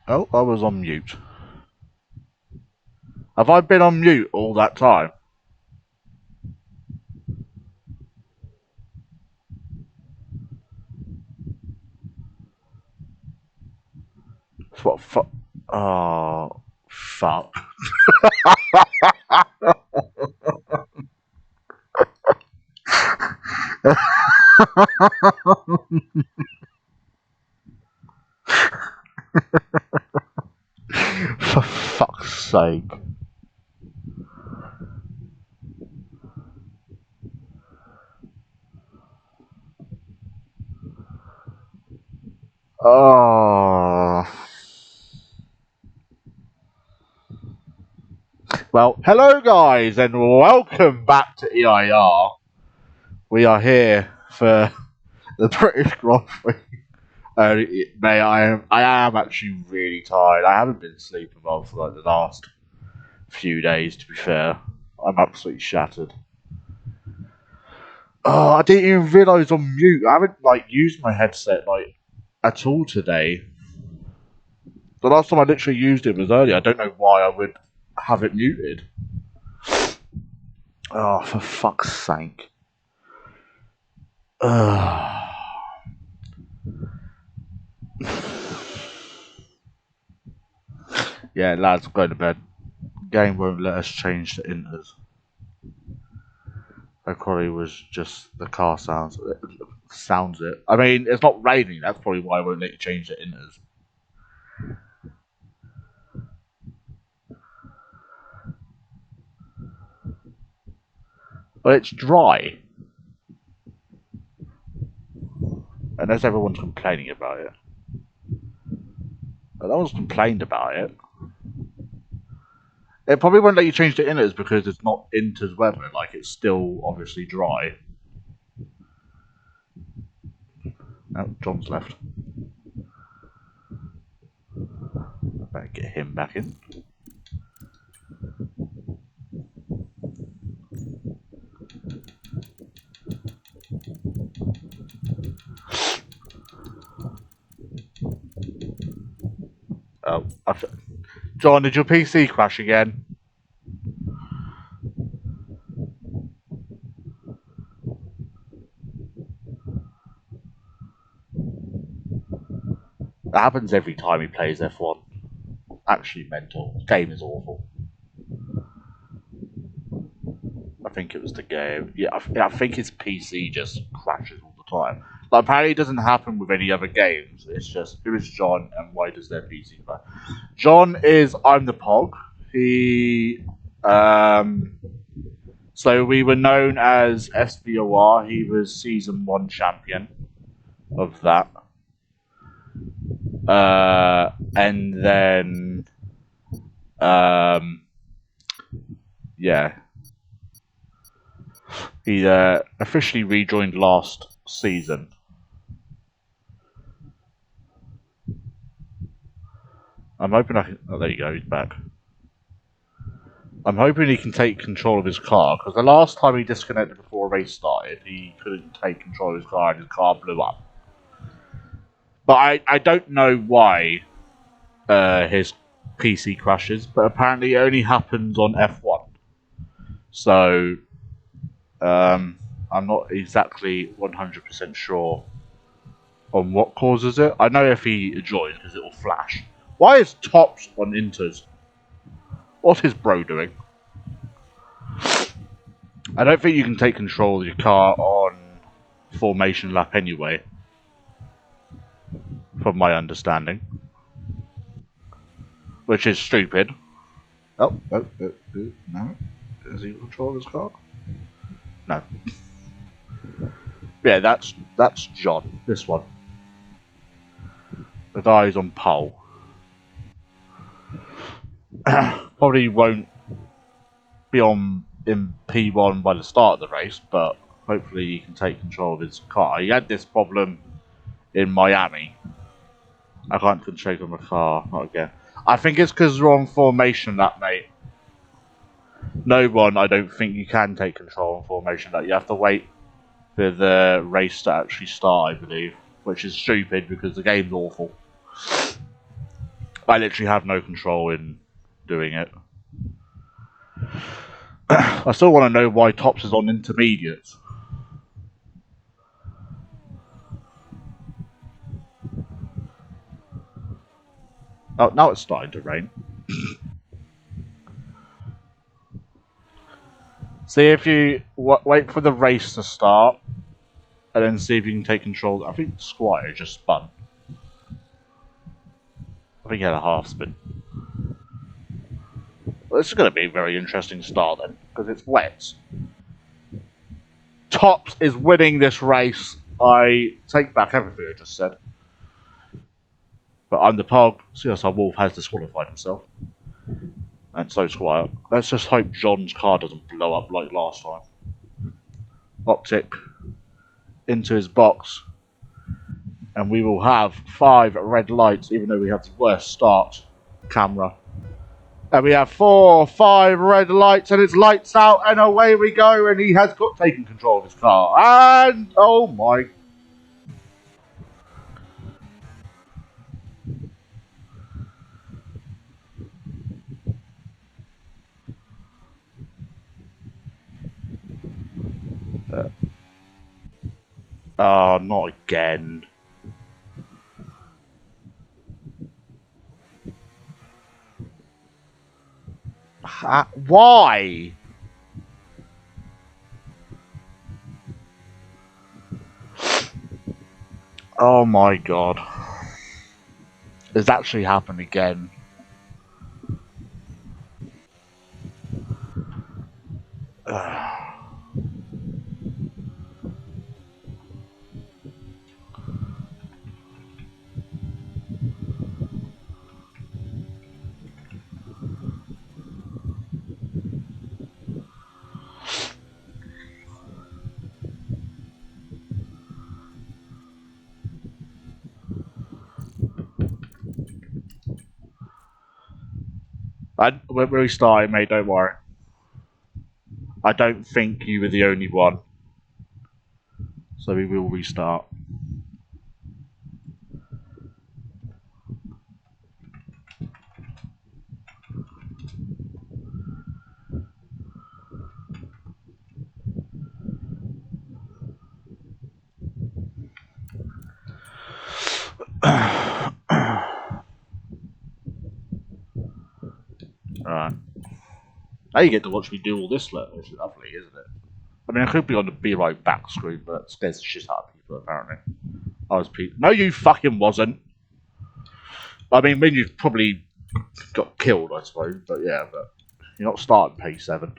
Oh, I was on mute. Have I been on mute all that time? What fuck? Oh, fuck. For fuck's sake. Oh. Well, hello guys, and welcome back to EIR. We are here for the British Grand Prix. Mate, I am actually really tired. I haven't been sleeping well for like the last few days, to be fair. I'm absolutely shattered. Oh, I didn't even realise on mute. I haven't like used my headset like at all today. The last time I literally used it was earlier. I don't know why I would have it muted. Oh, for fuck's sake. Yeah, lads, go to bed. Game won't let us change the inters. That probably was just the car sounds. It sounds it. I mean, it's not raining. That's probably why I won't let you change the inters. But it's dry. Unless everyone's complaining about it. But no one's complained about it. It probably won't let you change the inners because it's not inters weather. Like, it's still obviously dry. Oh, John's left. Better get him back in. Oh, John, did your PC crash again? That happens every time he plays F1. Actually mental. The game is awful. I think it was the game. Yeah, I think his PC just crashes all the time. Like, apparently it doesn't happen with any other games. It's just, who is John and why does their PC crash? John is, I'm the Pog. He, so we were known as SVOR. He was Season 1 champion of that. And then, yeah. He officially rejoined last season. I'm hoping I can... Oh, there you go, he's back. I'm hoping he can take control of his car, because the last time he disconnected before a race started, he couldn't take control of his car and his car blew up. But I don't know why his PC crashes, but apparently it only happens on F1. So, I'm not exactly 100% sure on what causes it. I know if he joins, because it will flash. Why is Tops on Inters? What's his bro doing? I don't think you can take control of your car on formation lap anyway, from my understanding. Which is stupid. Oh, no. Does he control his car? No. Yeah, that's John, this one. The guy's on pole. Probably won't be on in P1 by the start of the race, but hopefully he can take control of his car. He had this problem in Miami. I can't control my car, not again. I think it's because we're on formation lap, mate. No one, I don't think you can take control on formation lap. You have to wait for the race to actually start, I believe. Which is stupid because the game's awful. I literally have no control in doing it. I still want to know why Tops is on intermediates. Oh, now it's starting to rain. See if you wait for the race to start, and then see if you can take control. I think Squire just spun. I think he had a half spin. Well, this is going to be a very interesting start then, because it's wet. Tops is winning this race. I take back everything I just said. But I'm the pug. CSR Wolf has disqualified himself. And so Squire. Let's just hope John's car doesn't blow up like last time. Optic into his box. And we will have 5 red lights, even though we have the worst start camera. And we have 4, 5 red lights, and it's lights out, and away we go, and he has taken control of his car. And, oh my. Oh, not again. Why? Oh my god. It's actually happened again. We're restarting, mate, don't worry. I don't think you were the only one. So we will restart. Alright. Now you get to watch me do all this, look. It's lovely, isn't it? I mean, I could be on the Be Right Back screen, but it scares the shit out of people, apparently. I was Pete. No, you fucking wasn't. I mean, when you probably got killed, I suppose, but yeah, but you're not starting P7.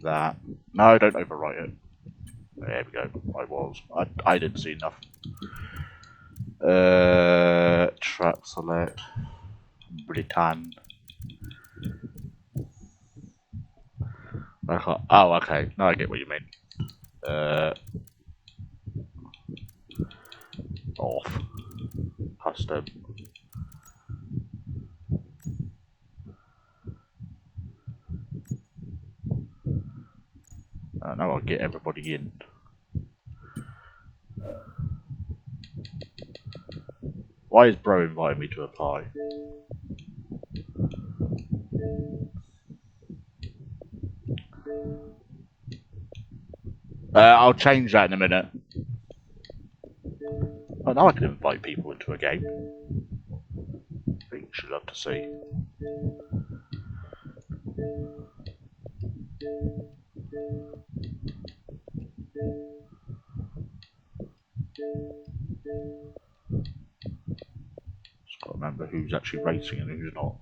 That. No, don't overwrite it. There we go. I was. I didn't see enough. Track select. Britain. Oh, okay. No, I get what you mean. Off. Custom. Now I'll get everybody in. Why is Bro inviting me to apply? I'll change that in a minute. Oh, now I can invite people into a game. I think you should love to see. Just got to remember who's actually racing and who's not.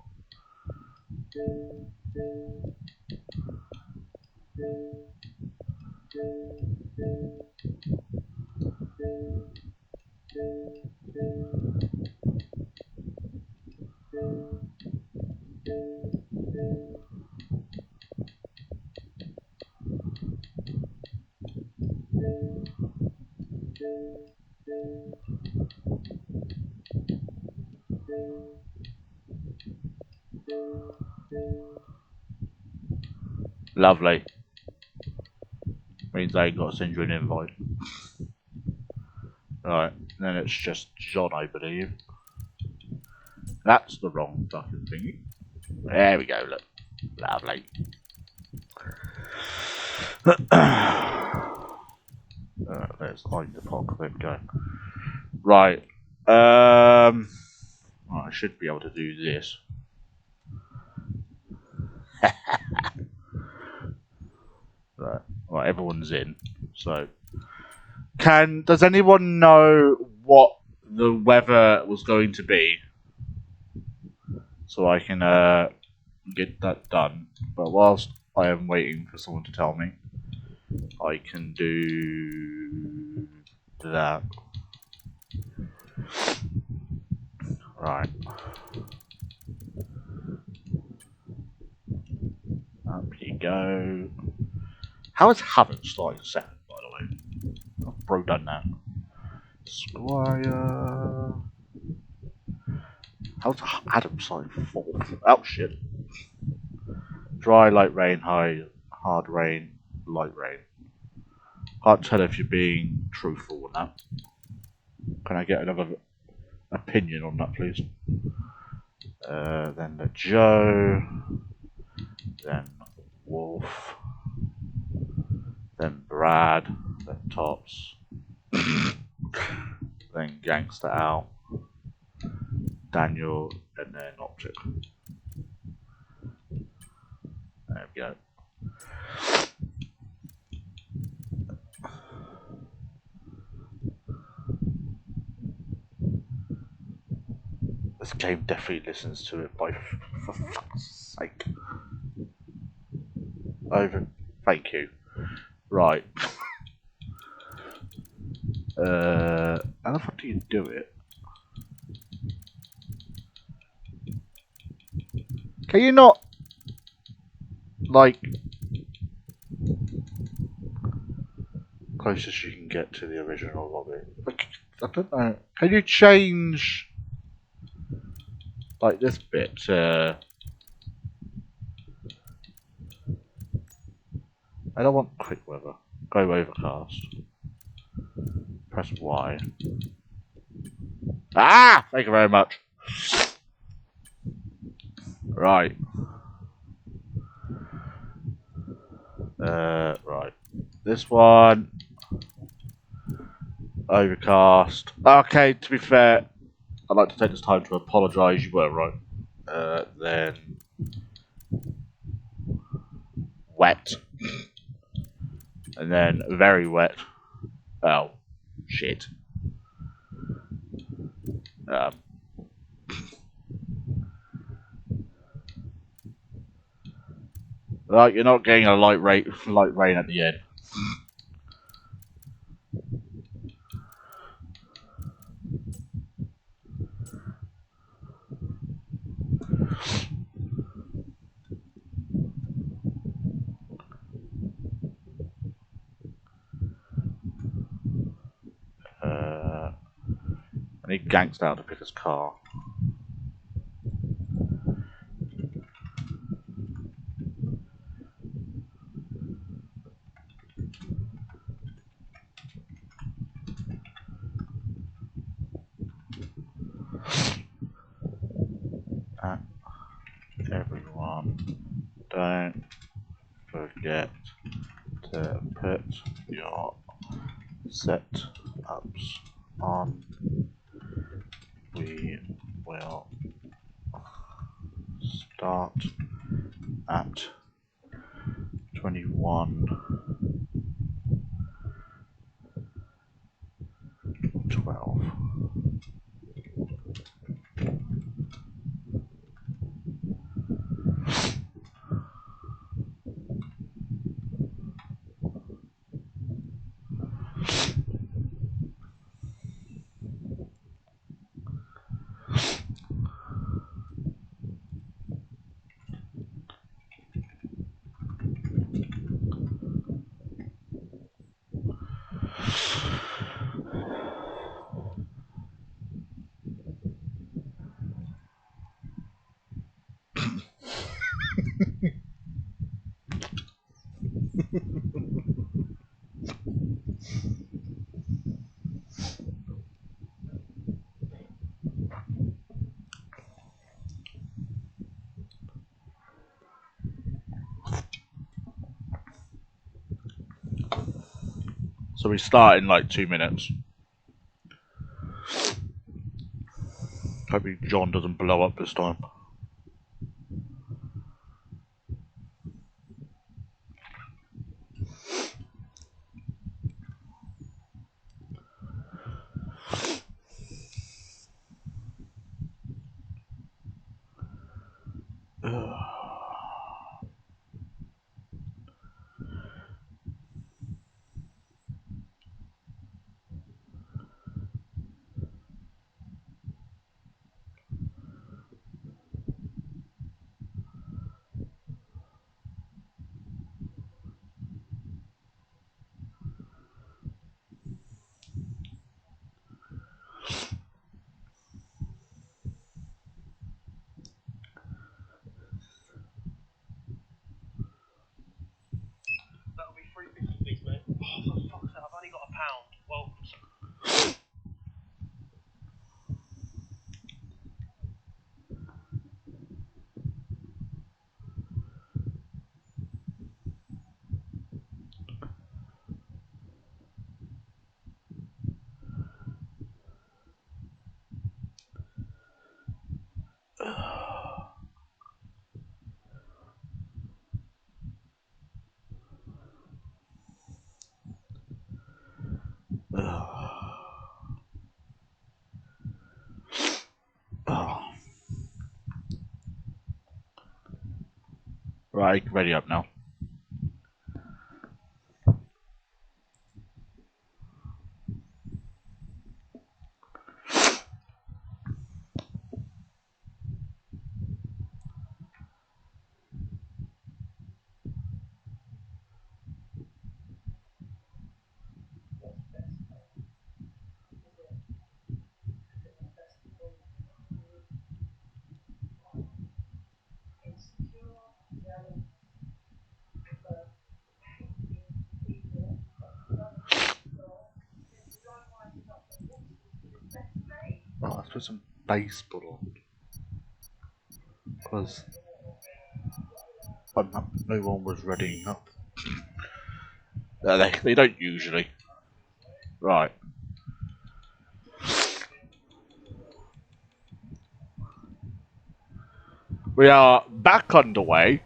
Lovely. Means I ain't got to send you an invite. Alright, then it's just John, I believe. That's the wrong fucking thing. There we go, look. Lovely. There's the pot. There we go. Right. Right, I should be able to do this. Right, everyone's in. So, does anyone know what the weather was going to be? So I can get that done. But whilst I am waiting for someone to tell me, I can do that. Right. Up you go. How is Havant starting second, by the way? I've bro done that. Squire. How's Adam starting fourth? Oh shit. Dry, light rain, hard rain, light rain. Can't tell if you're being truthful on that. Can I get another opinion on that, please? Then the Joe, then Wolf, then Brad, then Tops, then Gangster Al, Daniel, and then Optic. There we go. This game definitely listens to it, for fuck's sake. Over. Thank you. Right. How the fuck do you do it? Can you not, like, closest you can get to the original lobby? Like, I don't know. Can you change, like, this bit? I don't want quick weather. Go overcast. Press Y. Ah! Thank you very much. Right. Right. This one. Overcast. Okay, to be fair, I'd like to take this time to apologise. You were right. Then. Wet. And then very wet. Oh. Shit. Right, you're not getting a light rain at the end. I need Gangsta out to pick his car. Everyone, don't forget to put your setups on. We will start at 21:12. So we start in like 2 minutes. Hopefully John doesn't blow up this time. That'll be 350 please, mate. Oh, for fuck's sake, I've only got £1. Welcome. Right, ready up now. Oh, let's put some baseball on. Because no one was ready up. They don't usually. Right. We are back underway.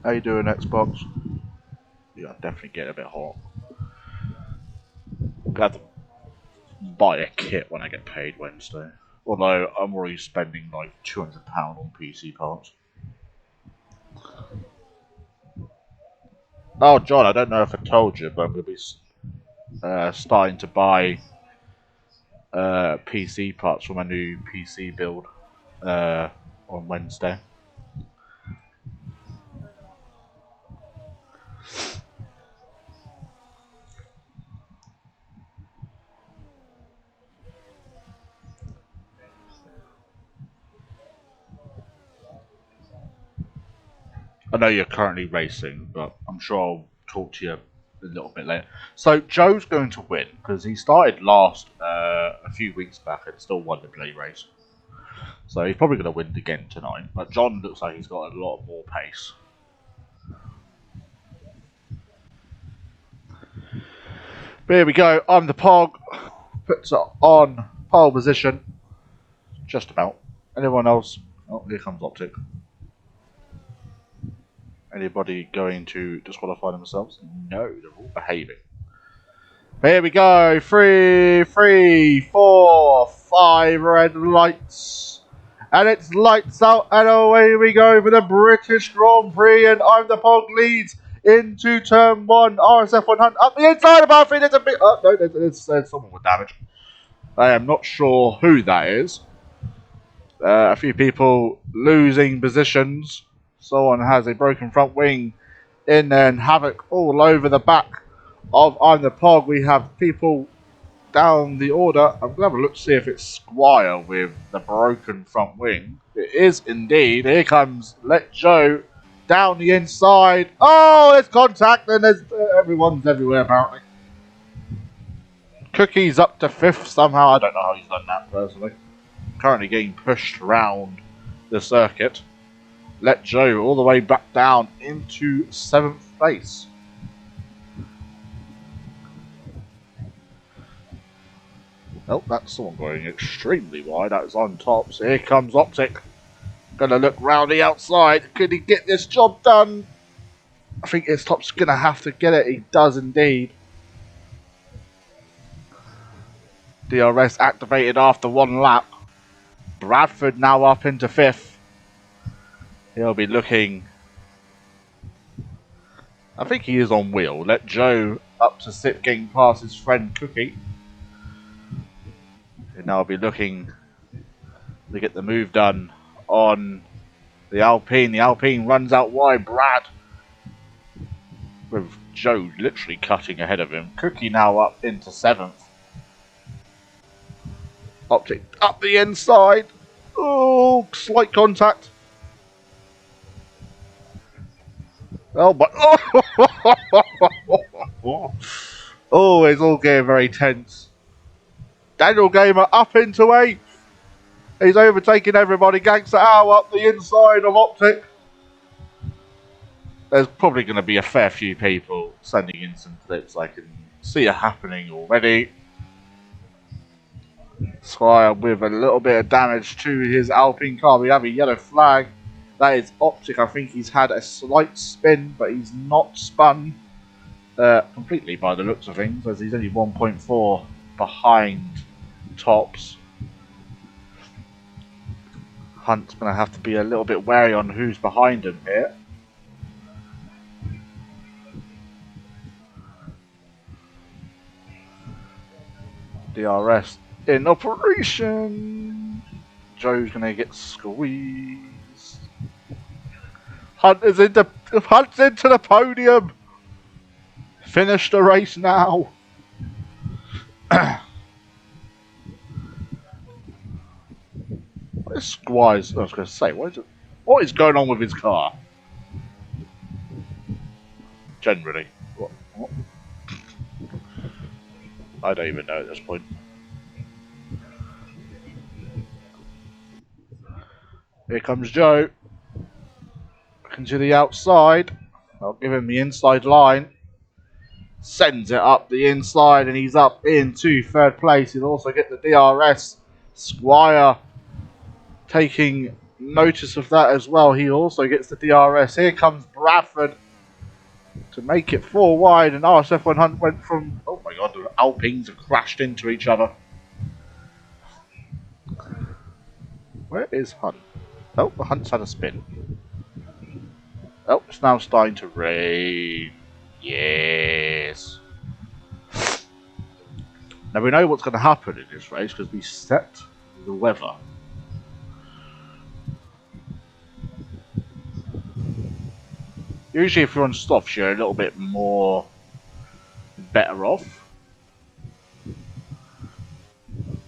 How you doing, Xbox? Yeah, definitely getting a bit hot. I'm gonna have to buy a kit when I get paid Wednesday. Although I'm already spending like £200 on PC parts. Oh, John, I don't know if I told you, but I'm going to be starting to buy PC parts for my new PC build on Wednesday. I know you're currently racing, but I'm sure I'll talk to you a little bit later. So Joe's going to win because he started last a few weeks back and still won the play race. So he's probably going to win again tonight. But John looks like he's got a lot more pace. But here we go. I'm the Pog. Puts it on pole position. Just about. Anyone else? Oh, here comes Optic. Anybody going to disqualify themselves? No, they're all behaving. Here we go. 3, 3, 4, 5 red lights. And it's lights out and away we go for the British Grand Prix. And I'm the Pog leads into turn 1. RSF 100 up the inside of our feet. There's a bit. Oh, no, there's someone with damage. I am not sure who that is. A few people losing positions. Someone has a broken front wing in there and havoc all over the back of I'm the Pog. We have people down the order. I'm going to have a look to see if it's Squire with the broken front wing. It is indeed. Here comes Let Joe down the inside. Oh, there's contact and there's everyone's everywhere apparently. Cookie's up to 5th somehow. I don't know how he's done that personally. Currently getting pushed around the circuit. Let Joe all the way back down into 7th place. Oh, that's someone going extremely wide. That is on top. So here comes Optic. Gonna look round the outside. Could he get this job done? I think his top's gonna have to get it. He does indeed. DRS activated after 1 lap. Bradford now up into 5th. He'll be looking. I think he is on wheel. Let Joe up to 6th, getting past his friend Cookie. And now be looking to get the move done on the Alpine. The Alpine runs out wide. Brad with Joe literally cutting ahead of him. Cookie now up into 7th. Optic up the inside. Oh, slight contact. Oh, but oh, it's all getting very tense. Daniel Gamer up into 8th. He's overtaking everybody. Gangster Owl up the inside of Optic. There's probably going to be a fair few people sending in some clips. I can see it happening already. Squire with a little bit of damage to his Alpine car. We have a yellow flag. That is Optic. I think he's had a slight spin, but he's not spun completely by the looks of things, as he's only 1.4 behind tops. Hunt's going to have to be a little bit wary on who's behind him here. DRS in operation. Joe's going to get squeezed. Hunt's into the podium. Finish the race now. What is Squire's? I was going to say, what is going on with his car? Generally, what? I don't even know at this point. Here comes Joe. Looking to the outside. I'll give him the inside line. Sends it up the inside and he's up into 3rd place. He'll also get the DRS. Squire taking notice of that as well. He also gets the DRS. Here comes Bradford to make it 4 wide, and RSF1 Hunt went from, oh my god, the Alpines have crashed into each other. Where is Hunt? Oh, the Hunt's had a spin. Oh, it's now starting to rain. Yes. Now we know what's going to happen in this race because we set the weather. Usually if you're on softs, you're a little bit more better off.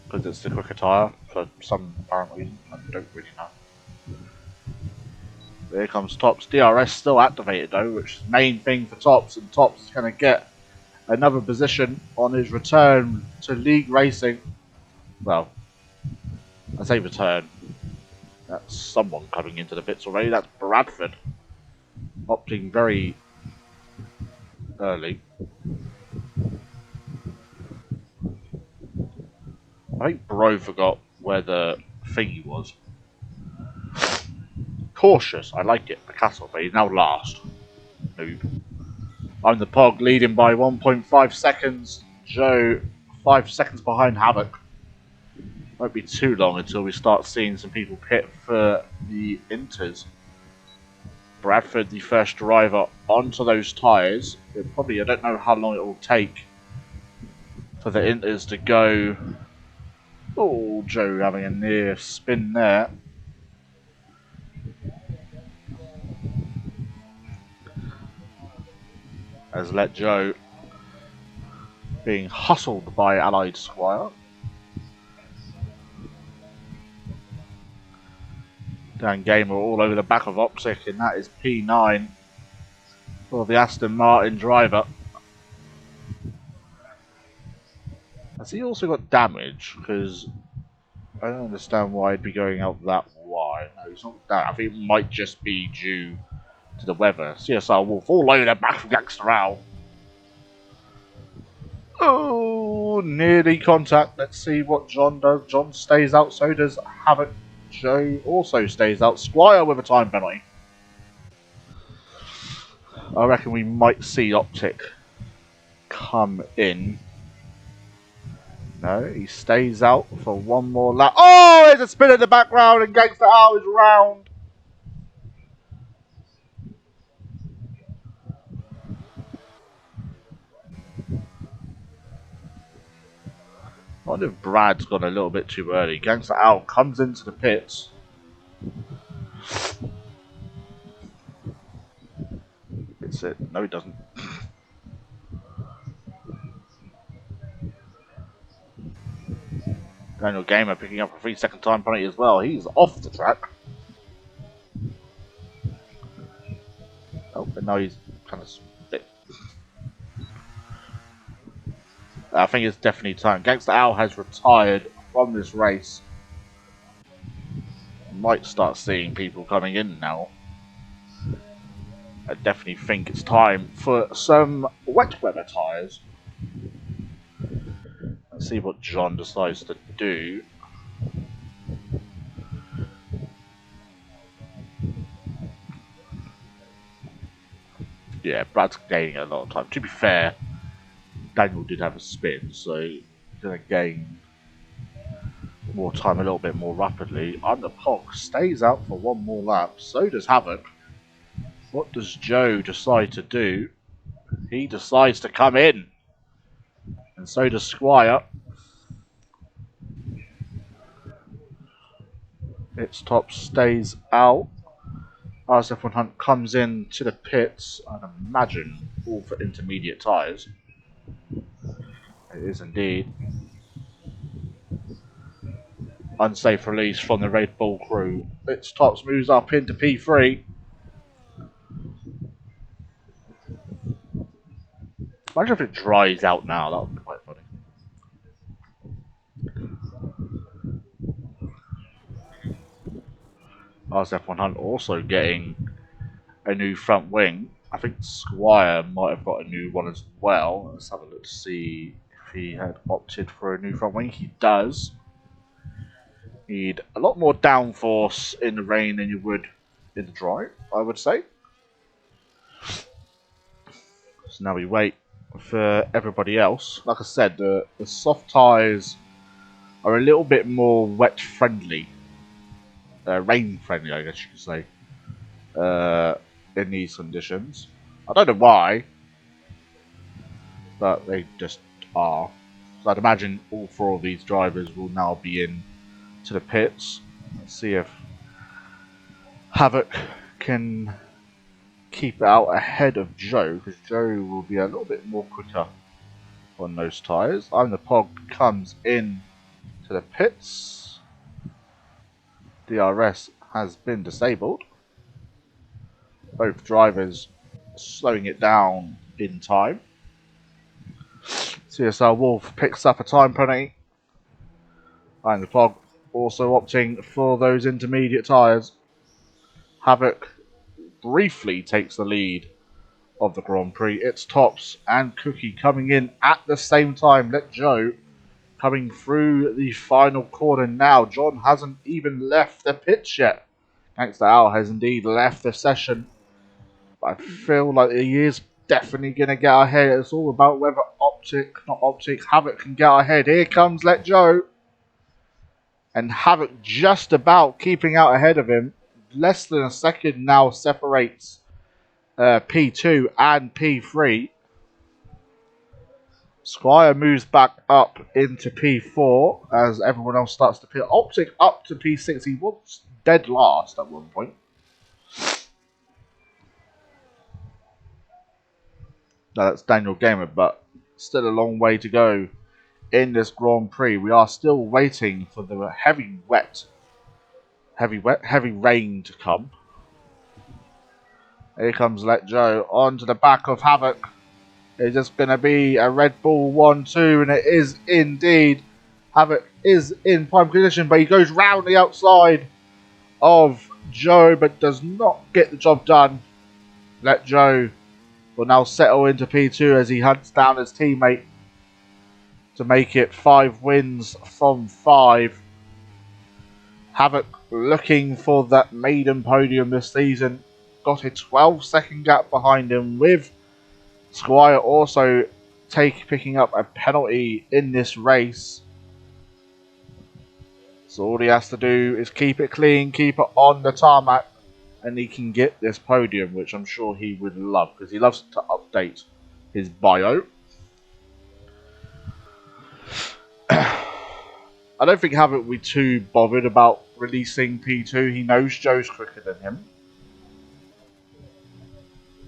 Because it's the quicker tyre, for some apparent reason. I don't really know. Here comes Tops. DRS still activated though, which is the main thing for Tops. And Tops is going to get another position on his return to league racing. Well, I say return. That's someone coming into the pits already. That's Bradford. Opting very early. I think Bro forgot where the thingy was. Cautious, I like it, Picasso, but he's now last. Noob. I'm the Pog, leading by 1.5 seconds. Joe, 5 seconds behind Havoc. Won't be too long until we start seeing some people pit for the Inters. Bradford, the first driver, onto those tyres. Probably, I don't know how long it will take for the Inters to go Oh, Joe having a near spin there. Has let Joe being hustled by Allied Squire. Dan Gamer all over the back of Optic, and that is P9 for the Aston Martin driver. Has he also got damage? Because I don't understand why he'd be going out that wide. No, it's not that. I think it might just be due to the weather. CSR Wolf all over the back of Gangster Owl. Oh, nearly contact. Let's see what John does. John stays out, so does Havoc. Joe also stays out. Squire with a time penalty. I reckon we might see Optic come in. No, he stays out for one more lap. Oh, there's a spin in the background and Gangster Owl is round. I wonder if Brad's gone a little bit too early. Gangster Owl comes into the pits. It's it. No, he doesn't. Daniel Gamer picking up a 3-second time penalty as well. He's off the track. Oh, but now he's kind of split. I think it's definitely time. Gangster Owl has retired from this race. Might start seeing people coming in now. I definitely think it's time for some wet weather tyres. Let's see what John decides to do. Yeah, Brad's gaining a lot of time. To be fair, Daniel did have a spin, so he's going to gain more time a little bit more rapidly. Underpog stays out for one more lap. So does Havoc. What does Joe decide to do? He decides to come in. And so does Squire. Its top stays out. RSF 100 comes in to the pits, I'd imagine, all for intermediate tyres. It is indeed. Unsafe release from the Red Bull crew. Its tops moves up into P3. Imagine if it dries out now, that would be quite funny. RSF 100 also getting a new front wing. I think Squire might have got a new one as well. Let's have a look to see if he had opted for a new front wing. He does. Need a lot more downforce in the rain than you would in the dry, I would say. So now we wait for everybody else. Like I said, the soft tyres are a little bit more wet friendly. Rain friendly, I guess you could say. In these conditions. I don't know why, but they just are. So I'd imagine all 4 of these drivers will now be in to the pits. Let's see if Havoc can keep out ahead of Joe, because Joe will be a little bit more quicker on those tyres. The Pog comes in to the pits. DRS has been disabled. Both drivers slowing it down in time. CSR Wolf picks up a time penalty. The Pog also opting for those intermediate tyres. Havoc briefly takes the lead of the Grand Prix. It's Tops and Cookie coming in at the same time. Let Joe coming through the final corner now. John hasn't even left the pitch yet. Gangster Owl has indeed left the session. I feel like he is definitely going to get ahead. It's all about whether Havoc can get ahead. Here comes Let Joe. And Havoc just about keeping out ahead of him. Less than a second now separates P2 and P3. Squire moves back up into P4 as everyone else starts to pit. Optic up to P6. He was dead last at one point. No, that's Daniel Gamer, but still a long way to go in this Grand Prix. We are still waiting for the heavy rain to come. Here comes Let Joe onto the back of Havoc. It's just going to be a Red Bull 1-2, and it is indeed. Havoc is in prime condition, but he goes round the outside of Joe, but does not get the job done. Let Joe will now settle into P2 as he hunts down his teammate to make it 5 wins from 5. Havoc looking for that maiden podium this season. Got a 12-second gap behind him, with Squire also picking up a penalty in this race. So all he has to do is keep it clean, keep it on the tarmac, and he can get this podium, which I'm sure he would love, because he loves to update his bio. I don't think Havoc will be too bothered about releasing P2. He knows Joe's quicker than him.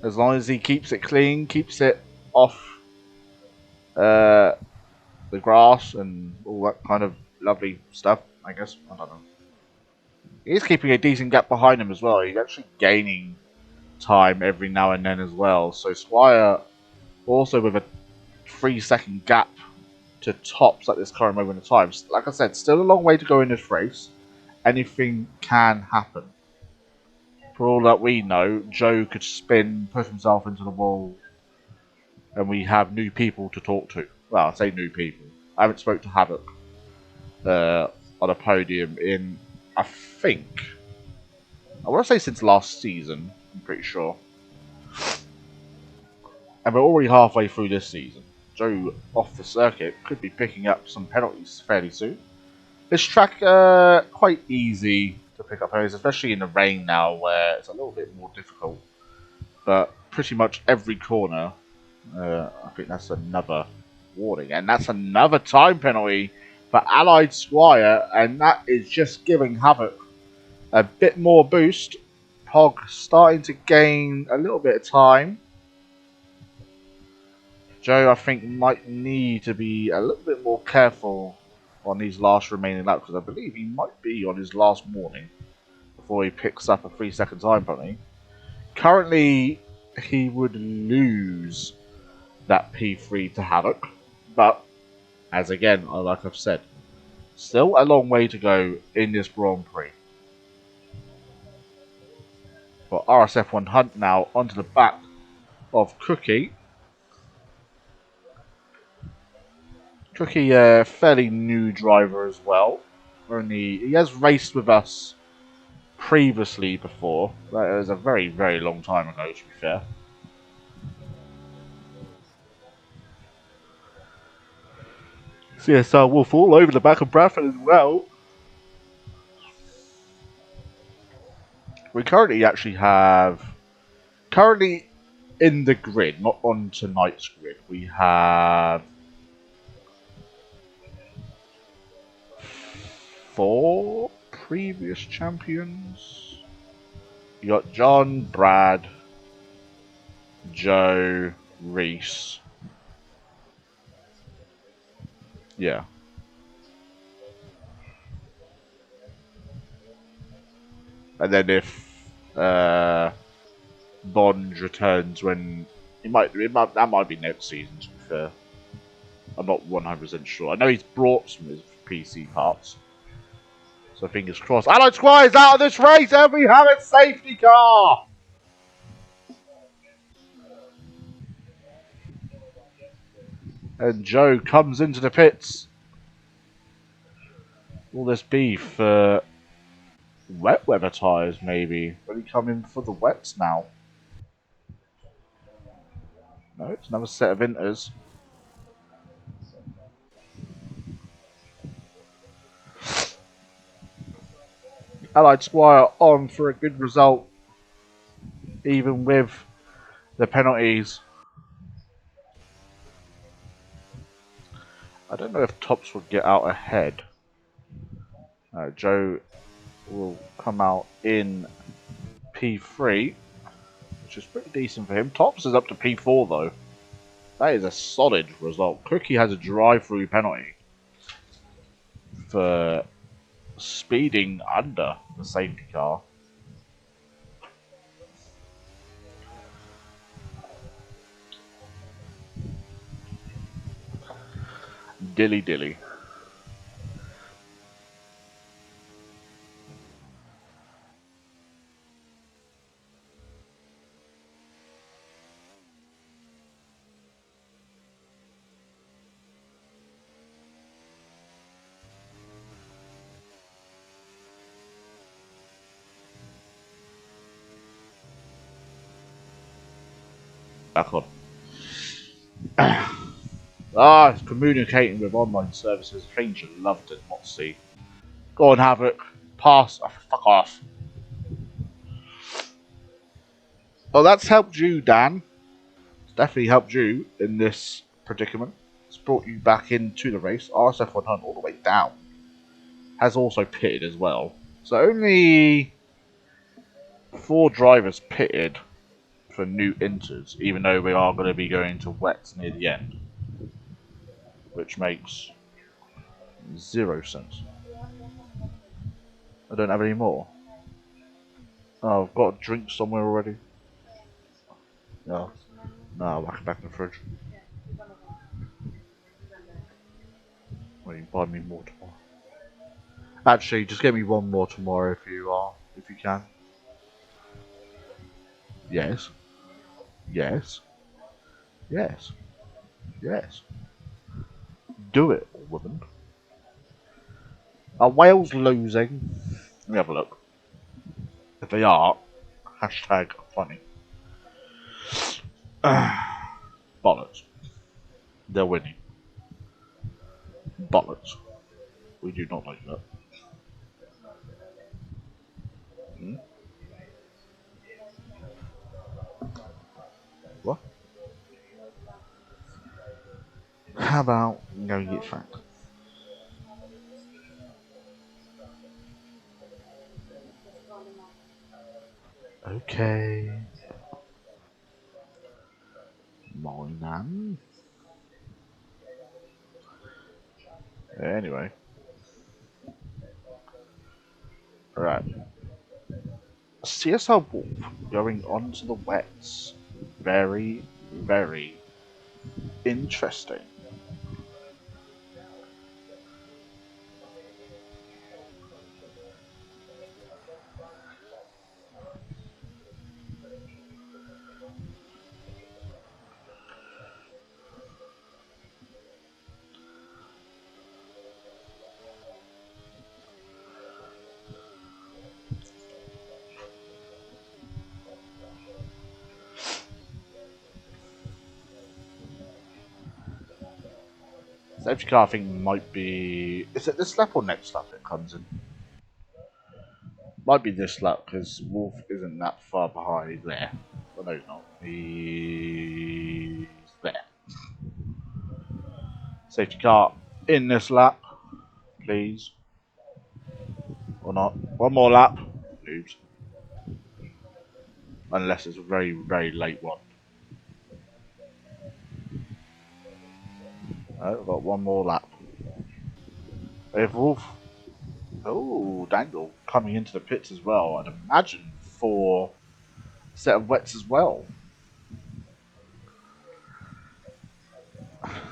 As long as he keeps it clean, keeps it off the grass and all that kind of lovely stuff, I guess. I don't know. He's keeping a decent gap behind him as well. He's actually gaining time every now and then as well. So Squire also with a 3-second gap to tops at this current moment in time. Like I said, still a long way to go in this race. Anything can happen. For all that we know, Joe could spin, put himself into the wall, and we have new people to talk to. Well, I say new people. I haven't spoke to Havoc on a podium in, I want to say since last season, I'm pretty sure. And we're already halfway through this season. Joe off the circuit could be picking up some penalties fairly soon. This track quite easy to pick up penalties, especially in the rain now where it's a little bit more difficult. But pretty much every corner, I think that's another warning. And that's another time penalty for Allied Squire, and that is just giving Havoc a bit more boost. Hog starting to gain a little bit of time. Joe, I think, might need to be a little bit more careful on these last remaining laps, because I believe he might be on his last morning before he picks up a 3-second time penalty. Currently, he would lose that P3 to Havoc, but as again, like I've said, still a long way to go in this Grand Prix. For RSF1 Hunt now onto the back of Cookie. Cookie, a fairly new driver as well. He has raced with us previously before. That was a very, very long time ago, to be fair. CSR Wolf all over the back of Bradford as well. We currently actually have... Currently in the grid, not on tonight's grid, we have 4 previous champions. You got John, Brad, Joe, Reese. Yeah. And then if Bond returns when that might be next season, to be fair. I'm not 100% sure. I know he's brought some of his PC parts. So fingers crossed. Allied Squire's out of this race and we have a safety car! And Joe comes into the pits. Will this be for wet weather tyres, maybe? Will he come in for the wets now? No, it's another set of inters. Allied Squire on for a good result, even with the penalties. I don't know if Tops will get out ahead. Joe will come out in P3, which is pretty decent for him. Tops is up to P4 though. That is a solid result. Cookie has a drive-through penalty for speeding under the safety car. Dilly dilly. Back on. It's communicating with online services. Things you love to not see. Go on, Havoc. Pass. Oh, fuck off. Oh, that's helped you, Dan. It's definitely helped you in this predicament. It's brought you back into the race. RSF 100 all the way down. Has also pitted as well. So only 4 drivers pitted for new inters, even though we are going to be going to wets near the end. Which makes 0 sense. I don't have any more. Oh, I've got a drink somewhere already. No. No, I'll whack it back in the fridge. Well, you can buy me more tomorrow. Actually, just get me one more tomorrow if you can. Yes. Yes. Yes. Yes. Do it, woman. Are Wales losing? Let me have a look. If they are, hashtag funny. Bollocks. They're winning. Bollocks. We do not like that. Hmm? What? How about go and get fat? Okay. My nan. Anyway. Right. CSR Wolf going on to the wets. Very, very interesting. Safety car, I think, might be. Is it this lap or next lap it comes in? Might be this lap because Wolf isn't that far behind there. Oh, no, he's not. He's there. Safety car in this lap, please. Or not. One more lap. Oops. Unless it's a very, very late one. I've got one more lap. If Wolf. Oh, Dangle coming into the pits as well. I'd imagine for a set of wets as well.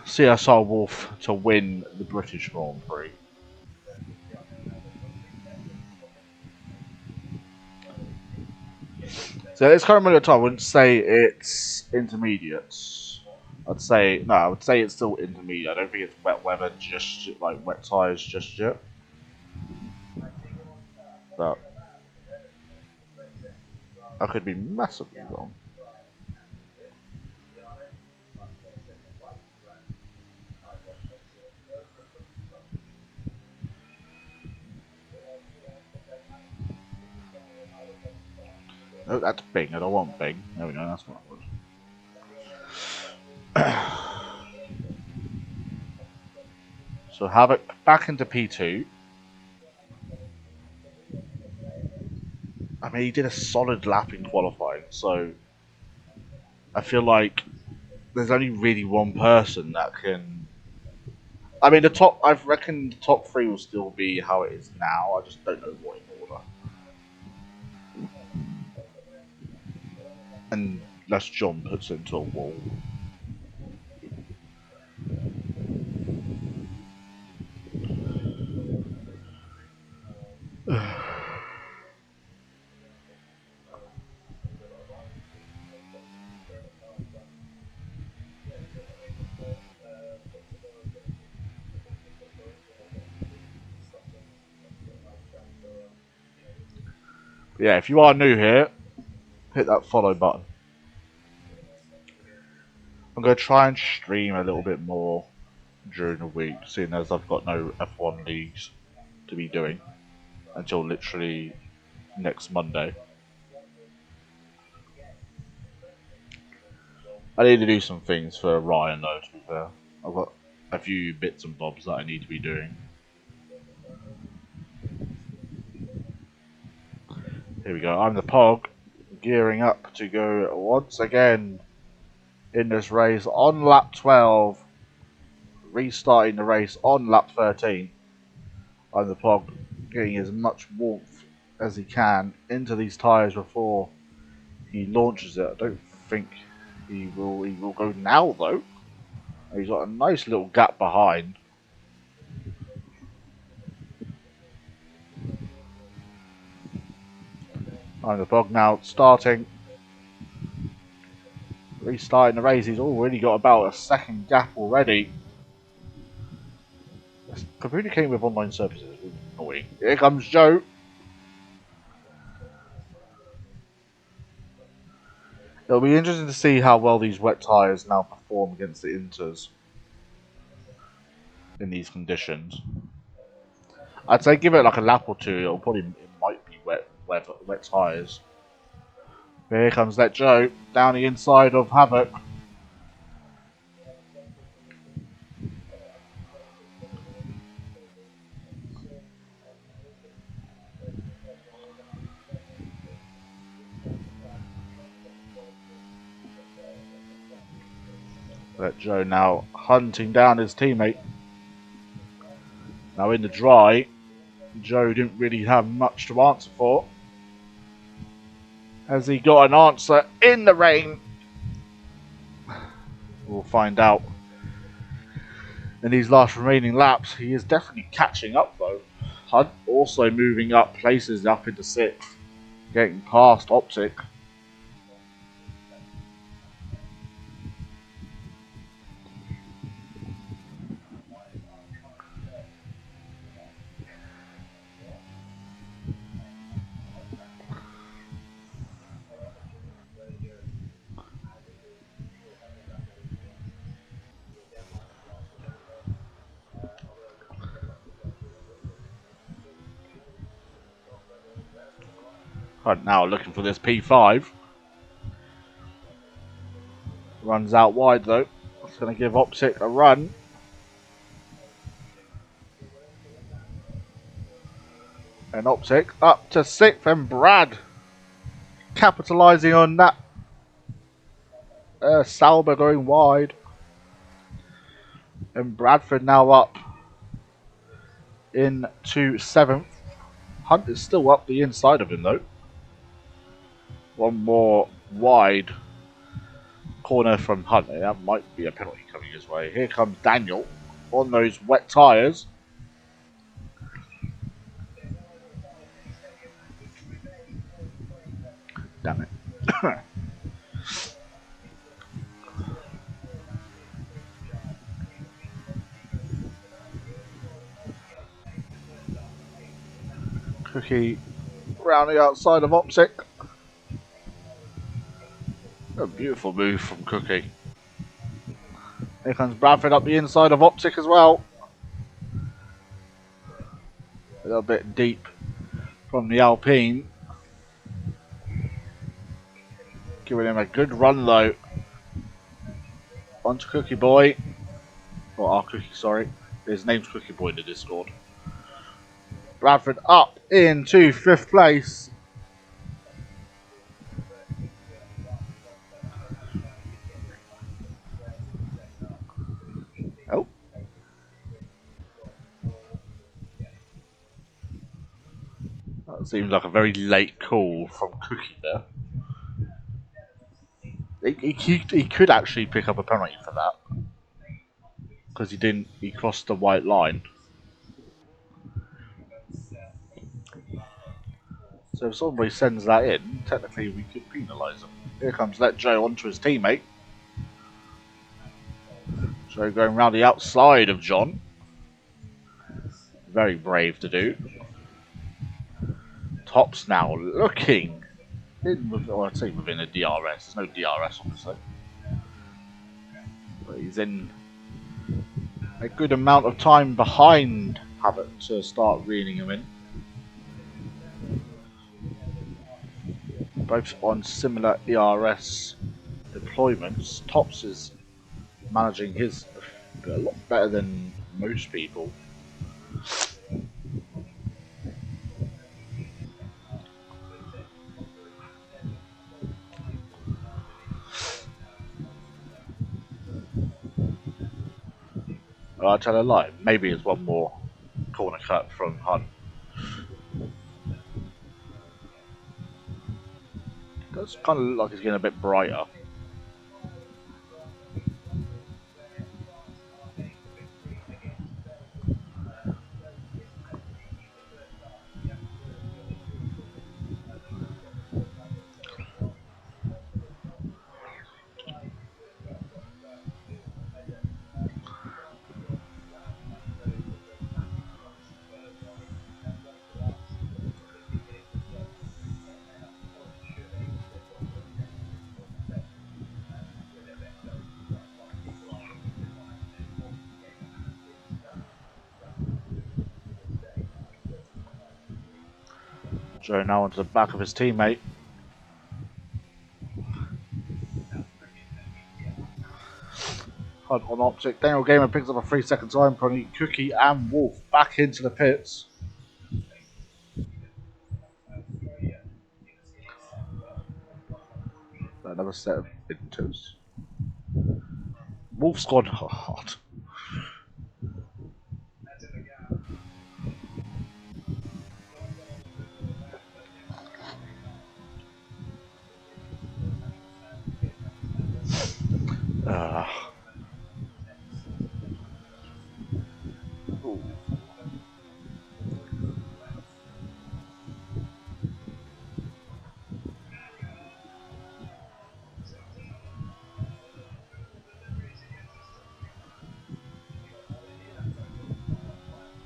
CSR Wolf to win the British Grand Prix. So it's current minute time. I wouldn't say it's intermediate. I would say it's still intermediate. I don't think it's wet weather just like wet tires just yet. But I could be massively wrong. Oh, that's Bing. I don't want Bing. There we go. That's what it was. So Havoc back into P2. I mean, he did a solid lap in qualifying, so I feel like there's only really one person that can. I mean, I reckon the top three will still be how it is now. I just don't know what in order. Unless John puts it into a wall. Yeah, if you are new here, hit that follow button. I'm going to try and stream a little bit more during the week, seeing as I've got no F1 leagues to be doing until literally next Monday. I need to do some things for Ryan though, to be fair. I've got a few bits and bobs that I need to be doing. Here we go, I'm the Pog, gearing up to go once again in this race on lap 12, restarting the race on lap 13. I'm the Pog, getting as much warmth as he can into these tyres before he launches it. I don't think he will go now though. He's got a nice little gap behind. I'm the Pog now starting. Restarting the race, he's already got about a second gap already. Communicating with online services is annoying. Here comes Joe. It'll be interesting to see how well these wet tyres now perform against the Inters in these conditions. I'd say give it like a lap or two. It might be wet tyres. Here comes that Joe down the inside of Havoc. That Joe now hunting down his teammate. Now in the dry, Joe didn't really have much to answer for. Has he got an answer in the rain? We'll find out. In these last remaining laps, he is definitely catching up though. Hunt also moving up places up into 6th, getting past Optic. Hunt now looking for this P5. Runs out wide though. It's going to give Optic a run. And Optic up to 6th, and Brad capitalising on that. Sauber going wide. And Bradford now up into 7th. Hunt is still up the inside of him though. One more wide corner from Hunt. That might be a penalty coming his way. Here comes Daniel on those wet tyres. Damn it. Cookie round the outside of Optic. A beautiful move from Cookie. Here comes Bradford up the inside of Optic as well. A little bit deep from the Alpine. Giving him a good run though. Onto Cookie Boy. Or our Cookie, sorry. His name's Cookie Boy in the Discord. Bradford up into 5th place. Oh. That seems like a very late call from Cookie there. He could actually pick up a penalty for that. Because he crossed the white line. So if somebody sends that in, technically we could penalise him. Here comes Let Joe onto his teammate. Joe going round the outside of John. Very brave to do. Top's now looking I'd say within a DRS. There's no DRS obviously. But he's in a good amount of time behind Habit to start reeling him in. Both on similar ERS deployments. Tops is managing his a lot better than most people. I tell a lie. Maybe it's one more corner cut from Hunt. Does kind of look like it's getting a bit brighter. Joe now onto the back of his teammate. Hunt on optic. Daniel Gamer picks up a 3-second time penalty. Cookie and Wolf back into the pits. Another set of intos. Wolf's gone hard.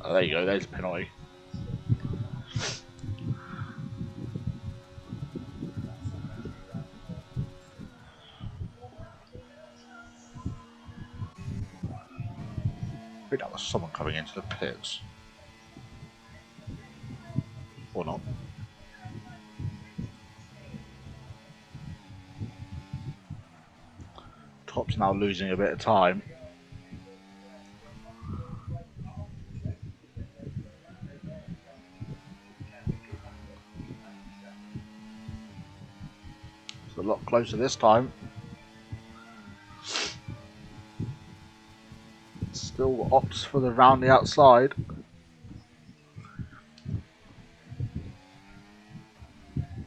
Oh, there you go, there's a penalty. I think that was someone coming into the pits. Or not. Top's now losing a bit of time. It's a lot closer this time. Still opts for the round the outside.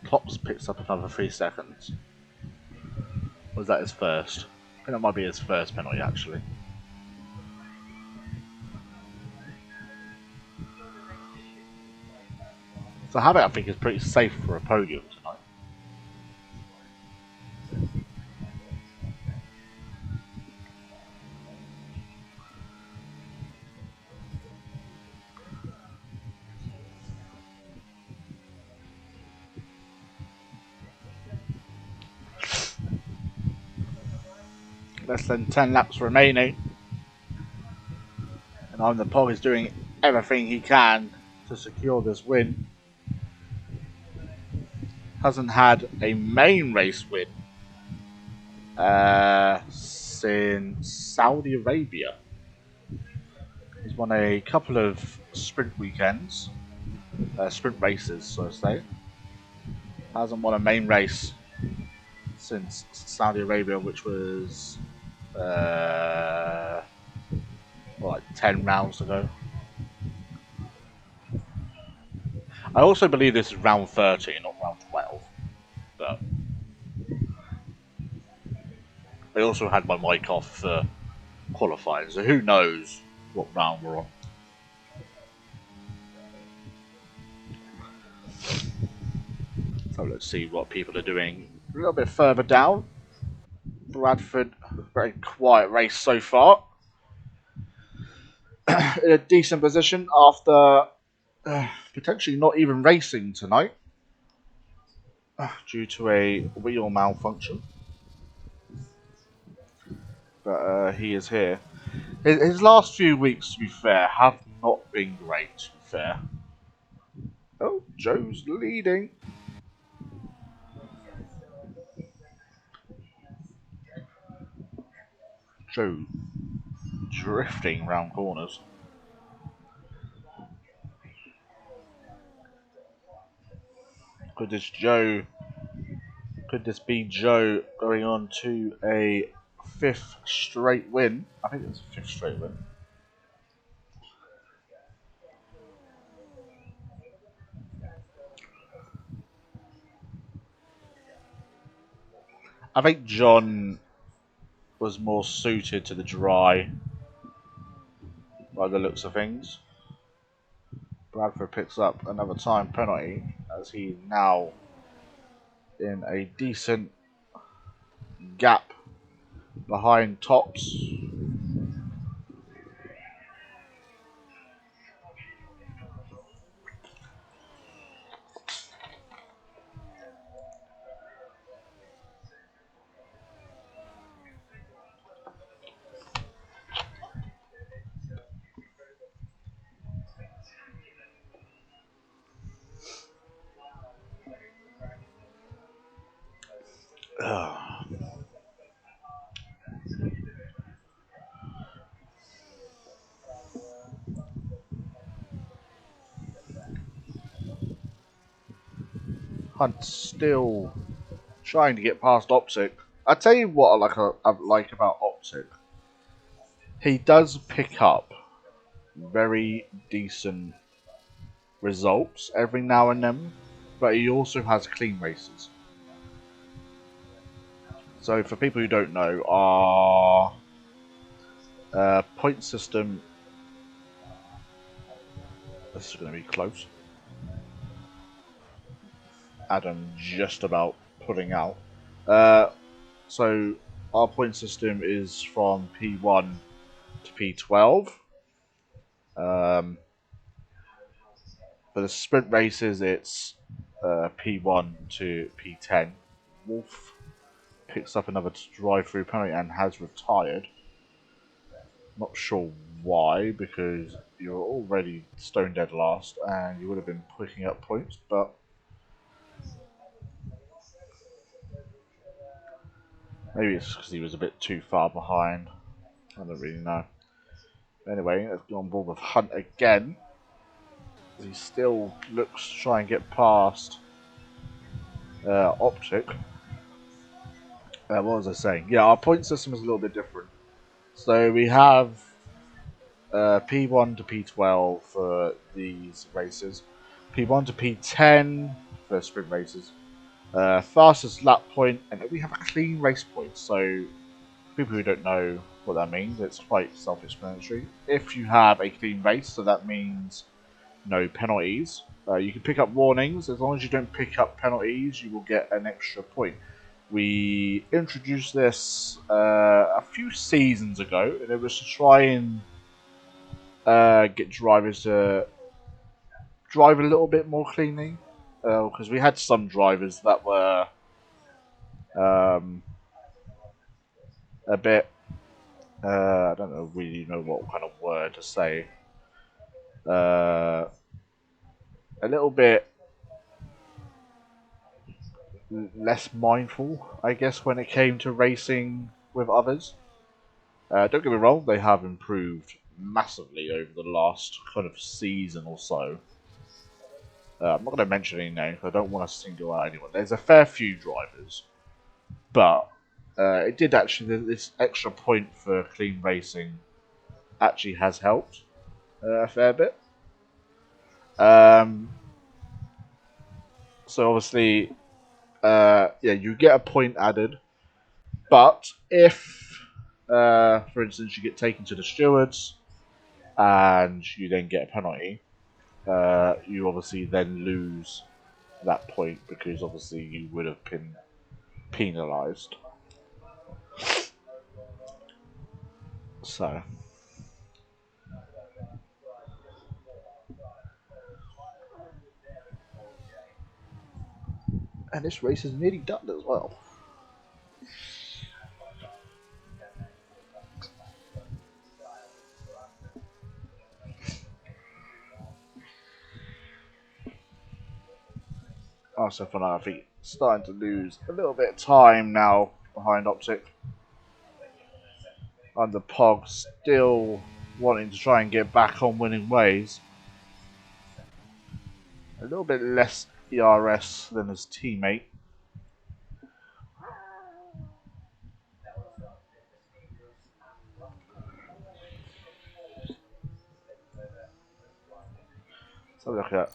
Tops picks up another 3 seconds. Was that his first? I think that might be his first penalty actually. So Habit I think is pretty safe for a podium tonight. Less than 10 laps remaining. And I'm the Pog is doing everything he can to secure this win. Hasn't had a main race win since Saudi Arabia. He's He's won a couple of sprint weekends, sprint races, so to say. Hasn't won a main race since Saudi Arabia, which was like 10 rounds ago. I also believe this is round 13, not round 12. But I also had my mic off for qualifying, so who knows what round we're on. So let's see what people are doing a little bit further down. Bradford, very quiet race so far. In a decent position after potentially not even racing tonight due to a wheel malfunction. But he is here. His last few weeks, to be fair, have not been great, to be fair. Oh, Joe's leading. Joe drifting round corners. Could this be Joe going on to a 5th straight win? I think it's a 5th straight win. I think John was more suited to the dry by the looks of things. Bradford picks up another time penalty as he's now in a decent gap behind Tops. Hunt still trying to get past Optic. I tell you what I like about Optic. He does pick up very decent results every now and then, but he also has clean races. So for people who don't know, our point system, this is going to be close. Adam just about pulling out. So our point system is from P1 to P12. For the sprint races, it's P1 to P10. Wolf picks up another drive-through penalty and has retired. Not sure why, because you're already stone dead last and you would have been picking up points, but maybe it's because he was a bit too far behind. I don't really know. Anyway, let's go on board with Hunt again. He still looks to try and get past Optic. What was I saying? Yeah, our point system is a little bit different. So we have P1 to P12 for these races, P1 to P10 for sprint races, fastest lap point, and we have a clean race point. So, people who don't know what that means, it's quite self-explanatory. If you have a clean race, so that means no penalties. You can pick up warnings. As long as you don't pick up penalties, you will get an extra point. We introduced this a few seasons ago, and it was to try and get drivers to drive a little bit more cleanly. Because we had some drivers that were a bit, I don't know, really know what kind of word to say. A little bit less mindful, I guess, when it came to racing with others. Don't get me wrong, they have improved massively over the last kind of season or so. I'm not going to mention any names. I don't want to single out anyone. There's a fair few drivers, but it did actually. This extra point for clean racing actually has helped a fair bit. So obviously, yeah, you get a point added, but if, for instance, you get taken to the stewards and you then get a penalty, you obviously then lose that point because obviously you would have been penalised. So, and this race is nearly done as well. Also, for now, I think starting to lose a little bit of time now behind Optic. And the Pog still wanting to try and get back on winning ways. A little bit less ERS than his teammate. So look at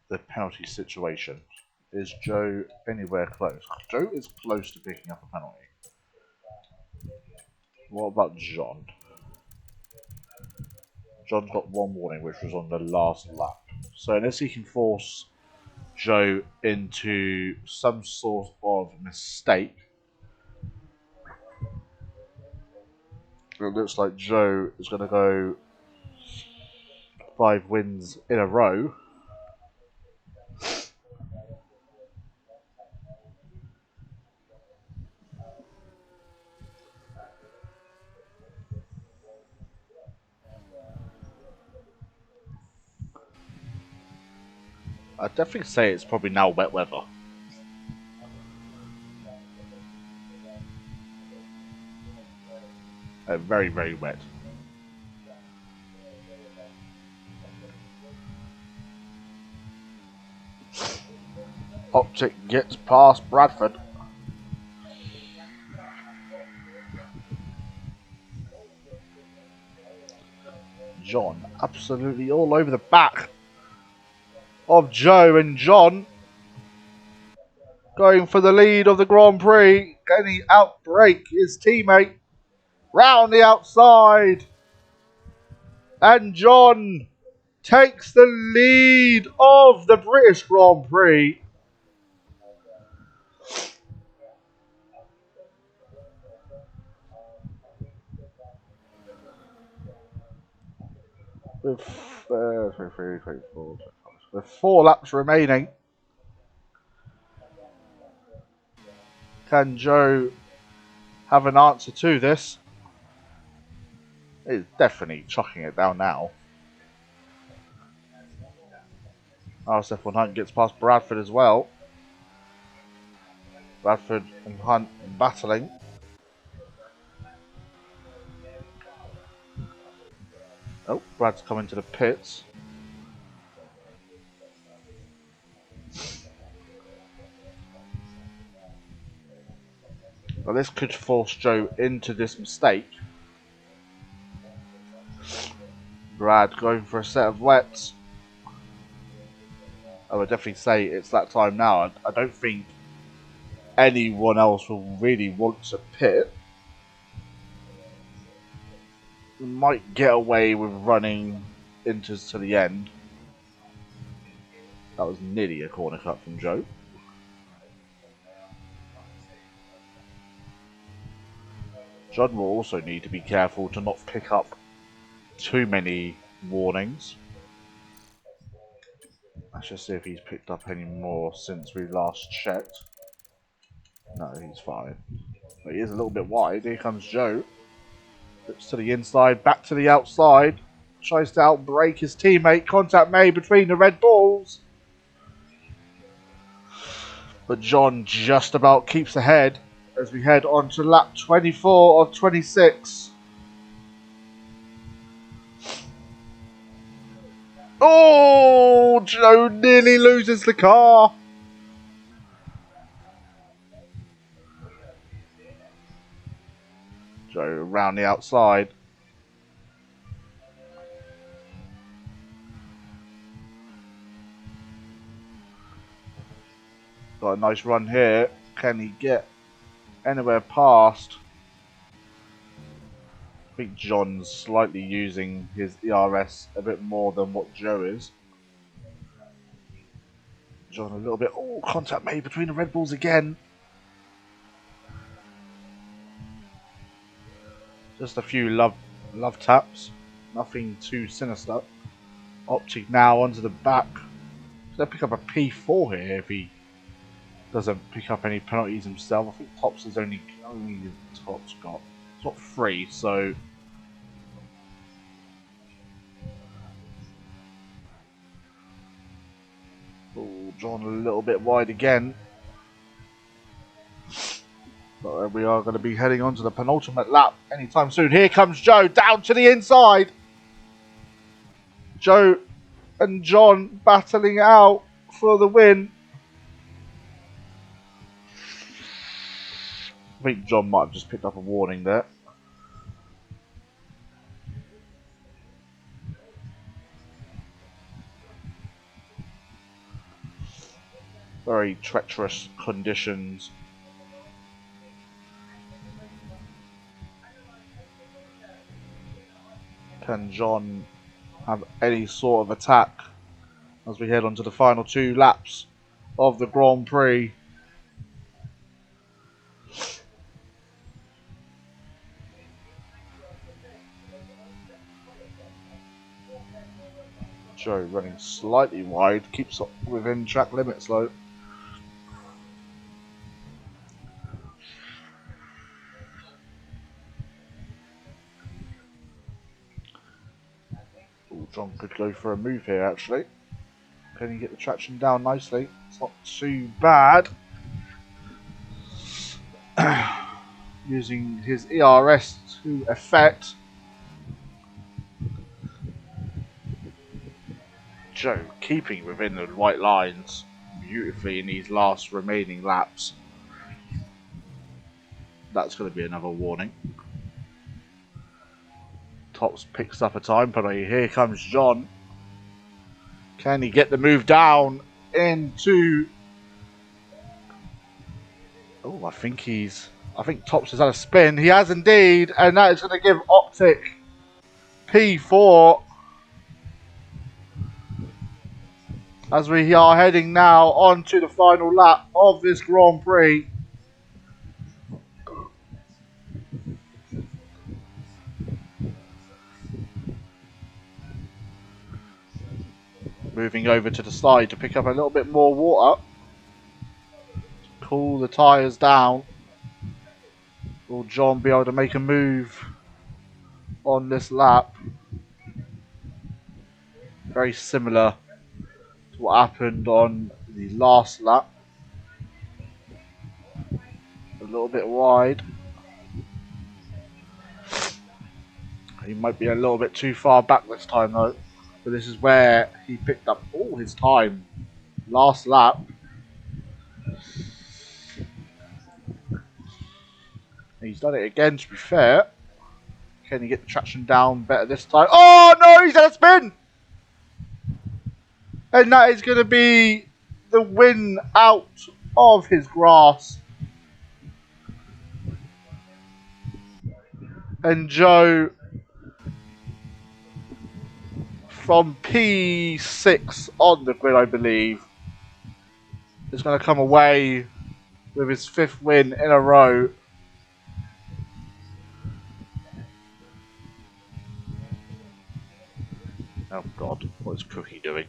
the penalty situation. Is Joe anywhere close? Joe is close to picking up a penalty. What about John? John's got one warning, which was on the last lap. So unless he can force Joe into some sort of mistake, it looks like Joe is going to go 5 wins in a row. I'd definitely say it's probably now wet weather. Very, very wet. Optic gets past Bradford. John absolutely all over the back of Joe, and John going for the lead of the Grand Prix. Can he outbrake his teammate round the outside? And John takes the lead of the British Grand Prix. With 4 laps remaining. Can Joe have an answer to this? He's definitely chucking it down now. RSF 100 gets past Bradford as well. Bradford and Hunt battling. Oh, Brad's coming to the pits. Well, this could force Joe into this mistake. Brad going for a set of wets. I would definitely say it's that time now. I don't think anyone else will really want to pit. We might get away with running into to the end. That was nearly a corner cut from Joe. John will also need to be careful to not pick up too many warnings. Let's just see if he's picked up any more since we last checked. No, he's fine. But he is a little bit wide. Here comes Joe. Looks to the inside, back to the outside. Tries to outbrake his teammate. Contact made between the Red Bulls. But John just about keeps ahead as we head on to lap 24 of 26. Oh, Joe nearly loses the car. Joe around the outside. Got a nice run here. Can he get anywhere past? I think John's slightly using his ERS a bit more than what Joe is. John a little bit. Oh, contact made between the Red Bulls again. Just a few love taps. Nothing too sinister. Optic now onto the back. He'll pick up a P4 here if he doesn't pick up any penalties himself. I think Tops is only Tops got. It's not free, so. Oh, John a little bit wide again. But we are going to be heading on to the penultimate lap anytime soon. Here comes Joe down to the inside. Joe and John battling out for the win. I think John might have just picked up a warning there. Very treacherous conditions. Can John have any sort of attack as we head on to the final 2 laps of the Grand Prix? Joe running slightly wide, keeps up within track limits though. Ooh, John could go for a move here actually. Can he get the traction down nicely? It's not too bad. Using his ERS to effect. Joe keeping within the white lines beautifully in these last remaining laps. That's going to be another warning. Tops picks up a time penalty. Here comes John. Can he get the move down into... Oh, I think Tops has had a spin. He has indeed, and that is going to give Optic P4 as we are heading now on to the final lap of this Grand Prix. Moving over to the side to pick up a little bit more water. Cool the tyres down. Will John be able to make a move on this lap? Very similar to what happened on the last lap. A little bit wide. He might be a little bit too far back this time though. But this is where he picked up all his time last lap. He's done it again, to be fair. Can he get the traction down better this time? Oh no, he's had a spin! And that is going to be the win out of his grass. And Joe from P6 on the grid, I believe, is going to come away with his 5th win in a row. Oh God, what is Cookie doing?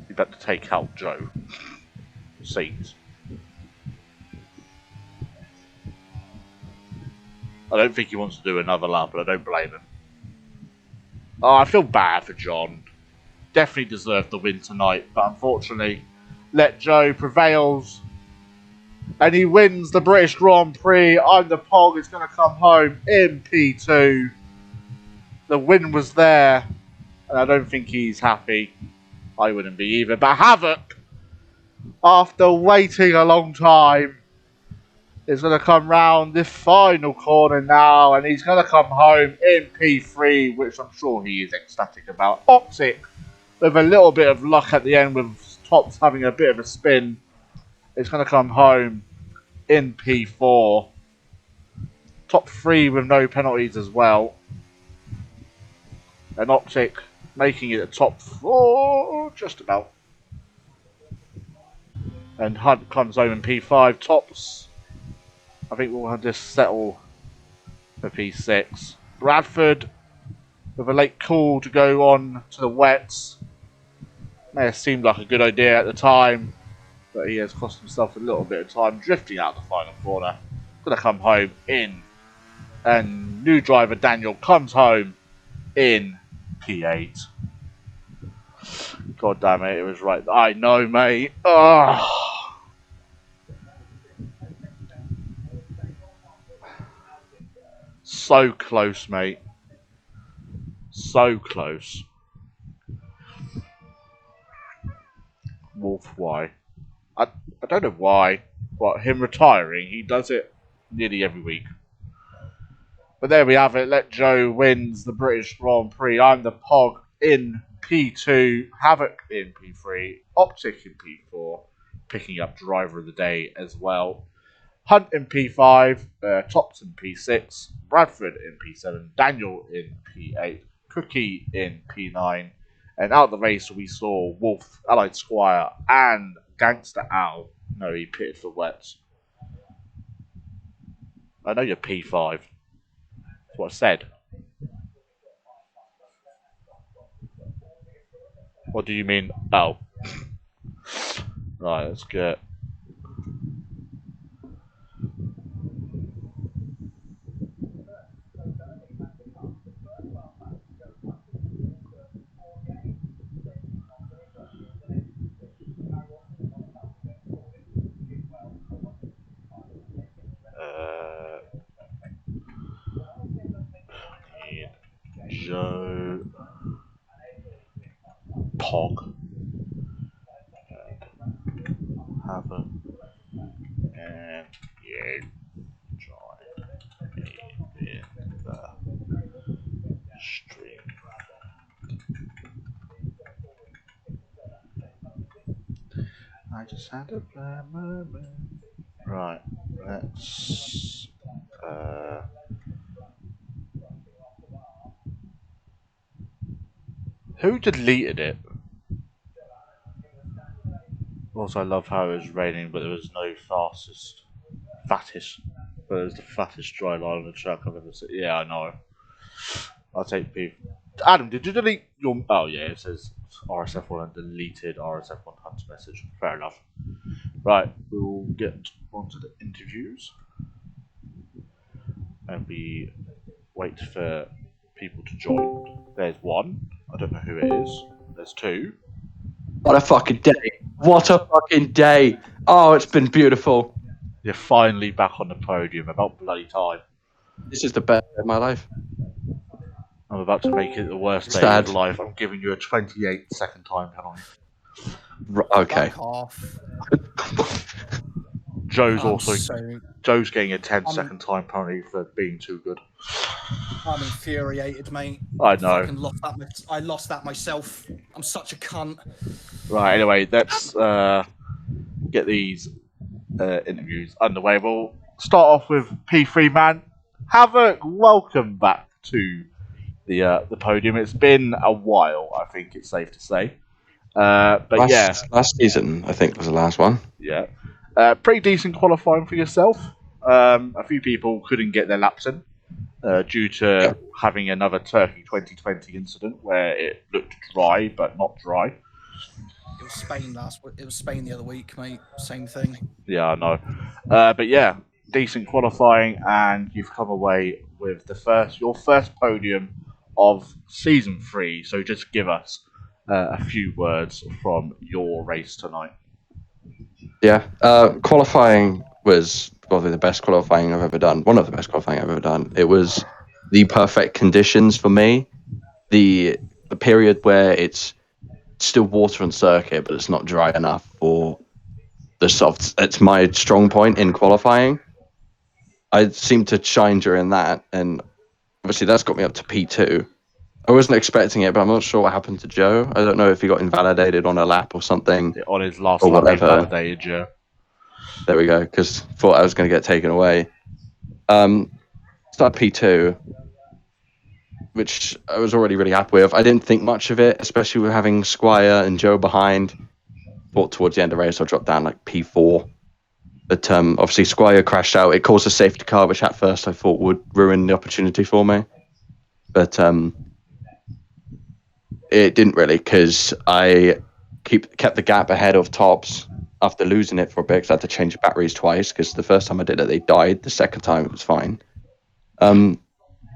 You better take out Joe. Seats. I don't think he wants to do another lap, but I don't blame him. Oh, I feel bad for John. Definitely deserved the win tonight, but unfortunately, Let Joe prevails. And he wins the British Grand Prix. I'm the Pog is going to come home in P2. The win was there, and I don't think he's happy. I wouldn't be either. But Havoc, after waiting a long time, is going to come round this final corner now, and he's going to come home in P3, which I'm sure he is ecstatic about. Optic, with a little bit of luck at the end, with Tops having a bit of a spin, is going to come home in P4. Top 3 with no penalties as well. And Optic making it a top 4, just about. And Hunt comes home in P5. Tops, I think we'll just settle for P6. Bradford, with a late call to go on to the wets. May have seemed like a good idea at the time, but he has cost himself a little bit of time drifting out the final corner. Going to come home in. And new driver Daniel comes home in P8. God damn it, it was right. I know, mate. Ugh. So close, mate. So close. Wolf, why? I don't know why. But him retiring, he does it nearly every week. But there we have it. Let Joe wins the British Grand Prix. I'm the Pog in P2, Havoc in P3, Optic in P4, picking up Driver of the Day as well. Hunt in P5, Tops in P6, Bradford in P7, Daniel in P8, Cookie in P9, and out of the race we saw Wolf, Allied Squire, and Gangster Al. No, he pitted for wets. I know you're P5. That's what I said. What do you mean? Oh. Right, let's get. Joe. Pog. Havoc. And you join me in the stream. I just had a bad moment. Right, let's. Who deleted it? Also, I love how it was raining, but there was no fattest. But it was the fattest dry line on the track I've ever seen. Yeah, I know. I'll take P. Adam, did you delete your? Oh yeah, it says RSF1 deleted RSF1 Hunt's message. Fair enough. Right, we'll get onto the interviews, and we wait for people to join. There's one. I don't know who it is. There's two. What a fucking day. What a fucking day. Oh, it's been beautiful. You're finally back on the podium. About bloody time. This is the best day of my life. I'm about to make it the worst day of life. I'm giving you a 28-second time penalty. Okay. Joe's getting a 10-second time penalty for being too good. I'm infuriated, mate. I know. I lost that myself. I'm such a cunt. Right, anyway, let's get these interviews underway. We'll start off with P3 man. Havoc, welcome back to the podium. It's been a while, I think it's safe to say. Last season, I think, was the last one. Yeah. Pretty decent qualifying for yourself. A few people couldn't get their laps in due to having another Turkey 2020 incident where it looked dry but not dry. It was Spain the other week, mate. Same thing. Yeah, I know. But yeah, decent qualifying, and you've come away with your first podium of season 3. So just give us a few words from your race tonight. Yeah, qualifying was probably the best qualifying I've ever done. One of the best qualifying I've ever done. It was the perfect conditions for me. the period where it's still water on circuit, but it's not dry enough for the soft. It's my strong point in qualifying. I seem to shine during that, and obviously that's got me up to P2. I wasn't expecting it, but I'm not sure what happened to Joe. I don't know if he got invalidated on a lap or something On his last or lap, he whatever. validated you. There we go, because thought I was going to get taken away. Started P2, which I was already really happy with. I didn't think much of it, especially with having Squire and Joe behind. Thought towards the end of the race, I dropped down like P4. But obviously, Squire crashed out. It caused a safety car, which at first I thought would ruin the opportunity for me. But it didn't really, because I kept the gap ahead of tops after losing it for a bit, because I had to change batteries twice, because the first time I did it, they died. The second time, it was fine.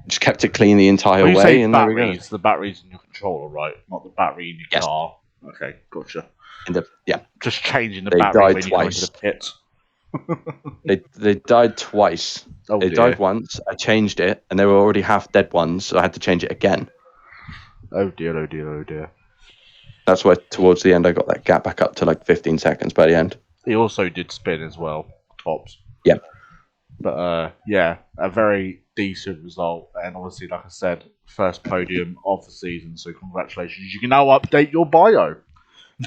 Just kept it clean the entire When you way, say and there we go. batteries, the batteries in your controller, right? Not the battery in your Yes. car. Okay, gotcha. Yeah, Just changing the They battery died when you go into twice. the pit. they died twice. Oh They dear. died once. I changed it, and they were already half dead ones, so I had to change it again. Oh dear, oh dear, oh dear. That's why towards the end I got that gap back up to like 15 seconds by the end. He also did spin as well, tops. Yeah. But yeah, a very decent result, and obviously, like I said, first podium of the season. So congratulations! You can now update your bio.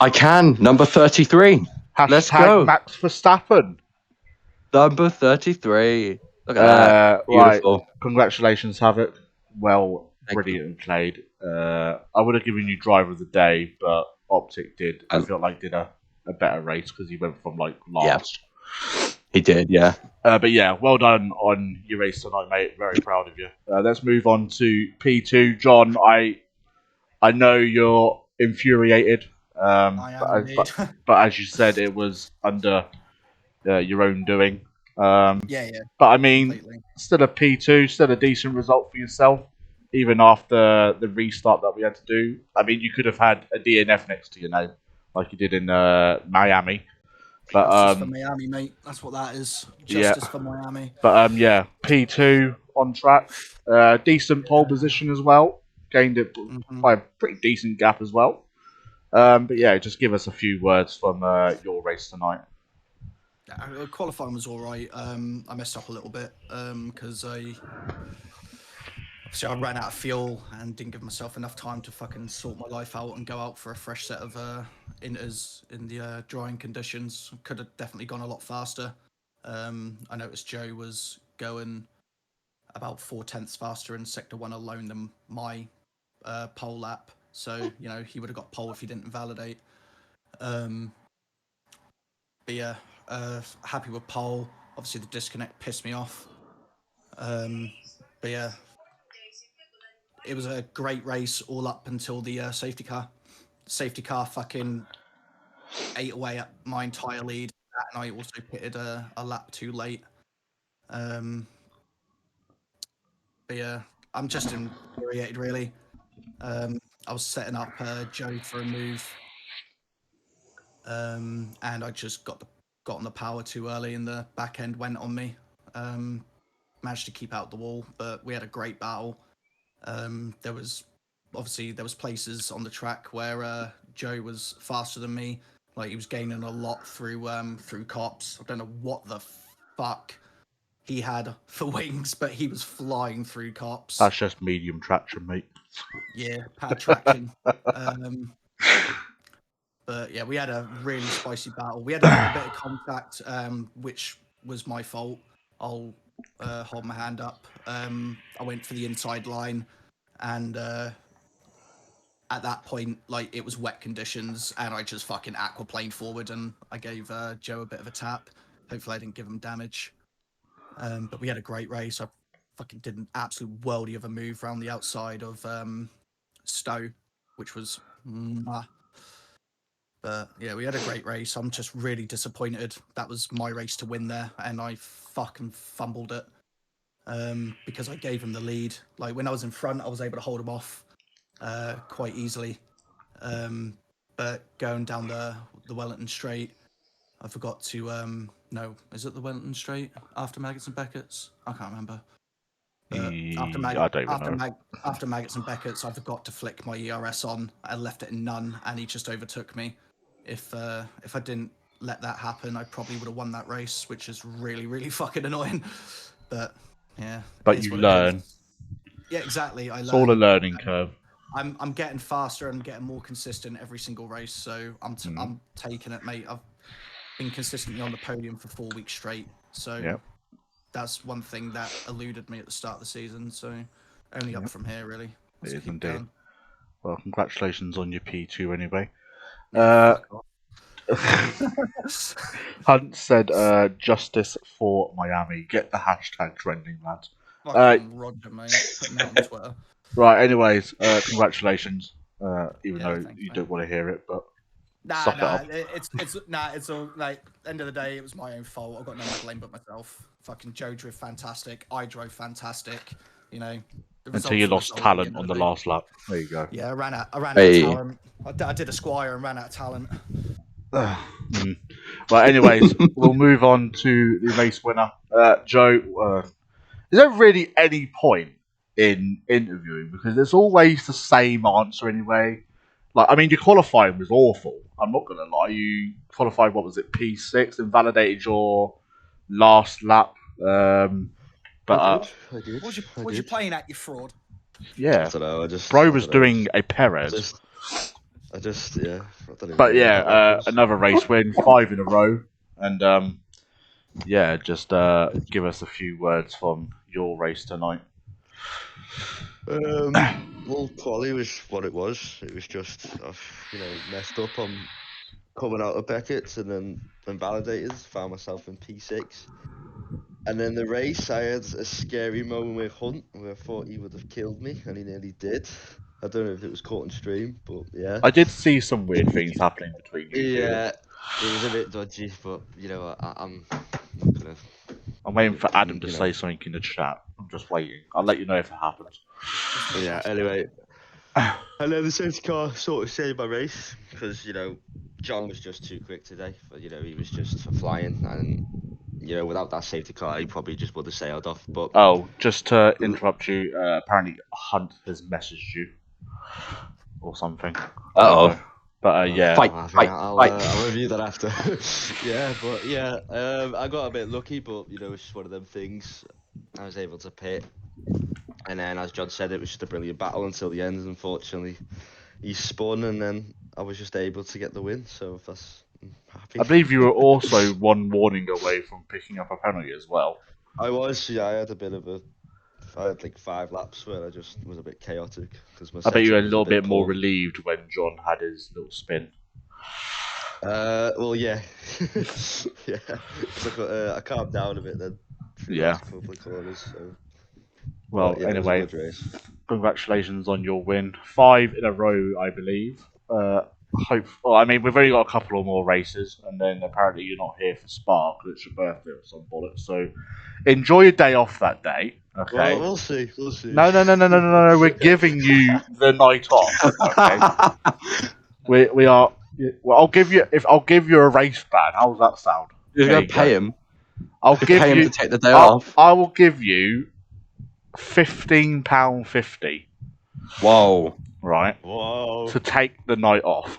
I can. Number 33. Let's go. Max Verstappen. Number 33. Look at that. Beautiful. Right. Congratulations, Havoc. Well, Thank brilliantly played. I would have given you driver of the day, but Optic did. I feel like did a better race because he went from like last. Yeah. He did, yeah. But yeah, well done on your race tonight, mate. Very proud of you. Let's move on to P2. John, I know you're infuriated. I am indeed. But as you said, it was under your own doing. Yeah. But I mean, Completely. still a P2, still a decent result for yourself, even after the restart that we had to do. I mean, you could have had a DNF next to your name, like you did in Miami. But Justice for Miami, mate. That's what that is. Justice for Miami. But yeah, P2 on track. Decent pole position as well. Gained it by a pretty decent gap as well. But yeah, just give us a few words from your race tonight. Qualifying was all right. I messed up a little bit because I ran out of fuel and didn't give myself enough time to fucking sort my life out and go out for a fresh set of inters in the drying conditions. Could have definitely gone a lot faster. I noticed Joe was going about 4/10 faster in sector 1 alone than my pole lap. So, he would have got pole if he didn't validate. But yeah, happy with pole. Obviously, the disconnect pissed me off. But yeah, it was a great race all up until the safety car. Safety car fucking ate away at my entire lead. And I also pitted a lap too late. But yeah, I'm just infuriated, really. I was setting up Joe for a move. And I just got on the power too early and the back end went on me. Managed to keep out the wall, but we had a great battle. There was places on the track where Joe was faster than me. Like he was gaining a lot through cops. I don't know what the fuck he had for wings, but he was flying through cops. That's just medium traction, mate. Yeah, pad traction. But yeah, we had a really spicy battle. We had a little bit of contact, which was my fault. I'll hold my hand up. I went for the inside line, and at that point, like it was wet conditions, and I just fucking aquaplaned forward, and I gave Joe a bit of a tap. Hopefully, I didn't give him damage. But we had a great race. I fucking did an absolute worldie of a move around the outside of Stowe, which was. But yeah, we had a great race. I'm just really disappointed. That was my race to win there, and I fucking fumbled it because I gave him the lead. Like when I was in front, I was able to hold him off quite easily. But going down the Wellington Straight, I forgot to no, is it the Wellington Straight after Maggots and Beckett's? I can't remember. But after I don't even know. after Maggots and Beckett's, I forgot to flick my ERS on. I left it in none, and he just overtook me. If I didn't let that happen, I probably would have won that race, which is really, really fucking annoying. But yeah, But it is you what it learn. is. Yeah, exactly. It's all a learning curve. I'm getting faster and getting more consistent every single race, so I'm taking it, mate. I've been consistently on the podium for 4 weeks straight, so Yep. that's one thing that eluded me at the start of the season. So only up from here, really. It Let's is keep indeed. going. Well, congratulations on your P2 anyway. Yeah, fuck off. Hunt said, "Justice for Miami." Get the hashtag trending, lads. Fucking Roger, mate. Put me out on Twitter. Right. Anyways, congratulations. Even Yeah, though thanks, you mate. don't want to hear it, but Nah, suck it up. it's all like end of the day, it was my own fault. I've got no one to blame but myself. Fucking Joe drove fantastic. I drove fantastic. You know, the Until you results lost are the result at the talent end of on the the day. last lap. There you go. Yeah, I ran out Hey. of talent. I did a Squire and ran out of talent. Well, anyways, we'll move on to the race winner, Joe. Is there really any point in interviewing, because it's always the same answer anyway? Like, I mean, your qualifying was awful. I'm not gonna lie. You qualified, what was it, P6, and validated your last lap. But I did. What was you playing at, you fraud? yeah, I don't know. bro was doing a Perez. I don't even But know yeah, what that was. another race win, 5 in a row, and yeah, just give us a few words from your race tonight. Well, quality was what it was. It was just, messed up on coming out of Beckett's and then validated. Found myself in P6. And then the race, I had a scary moment with Hunt where I thought he would have killed me, and he nearly did. I don't know if it was caught on stream, but yeah. I did see some weird things happening between you two. Yeah, it was a bit dodgy, but I'm not gonna. I'm waiting for Adam to you know. say something in the chat. I'm just waiting. I'll let you know if it happens. Yeah. Anyway, and then the safety car sort of saved my race because John was just too quick today. But he was just flying, and without that safety car, he probably just would have sailed off. But Oh, just to interrupt you, apparently Hunt has messaged you or something. Uh-oh. But yeah. I'll review that after. I got a bit lucky, but it's just one of them things. I was able to pit, and then as John said, it was just a brilliant battle until the end. Unfortunately, he spun, and then I was just able to get the win. So I'm happy. I believe you were also one warning away from picking up a penalty as well. I was. Yeah, I had like 5 laps where I just was a bit chaotic because my. I bet you were a setup was little bit more poor. relieved when John had his little spin. Well, yeah, yeah. I calmed down a bit then. For the last couple of corners. So. Well, yeah, anyway, it was a good race. Congratulations on your win. 5 in a row, I believe. I mean, we've only got a couple of more races, and then apparently you're not here for Spa because it's your birthday or some bollocks. So enjoy your day off that day. Okay. Well, we'll see. No. We're giving you the night off. Okay. we are. Well, I'll give you a race ban. How's that sound? You're going to pay him. I'll give pay him you to take the day off. I will give you £15.50. Whoa. Right. Whoa. To take the night off.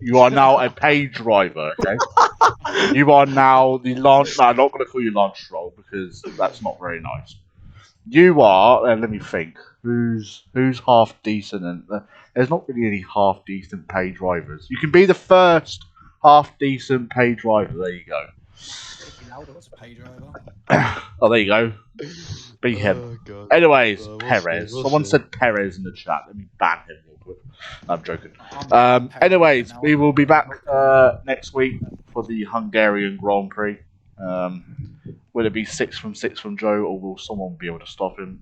You are now a paid driver, okay? You are now the launch. No, I'm not going to call you launch roll because that's not very nice. You are. Let me think. Who's half decent? And there's not really any half decent paid drivers. You can be the first half decent paid driver. There you go. Was a paid driver. Oh, there you go. Be him. God. Anyways, We'll Perez. see. Someone said Perez in the chat. Let me ban him real quick. I'm joking. Anyways, we will be back next week for the Hungarian Grand Prix. Will it be 6 from 6 from Joe, or will someone be able to stop him?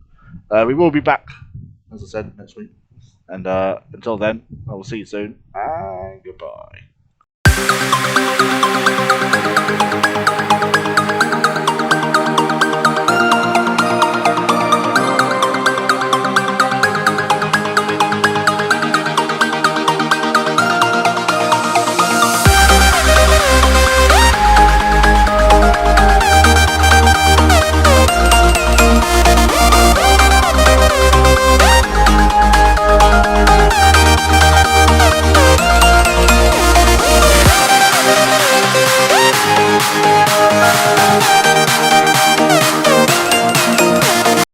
We will be back, as I said, next week. And until then, I will see you soon. And goodbye.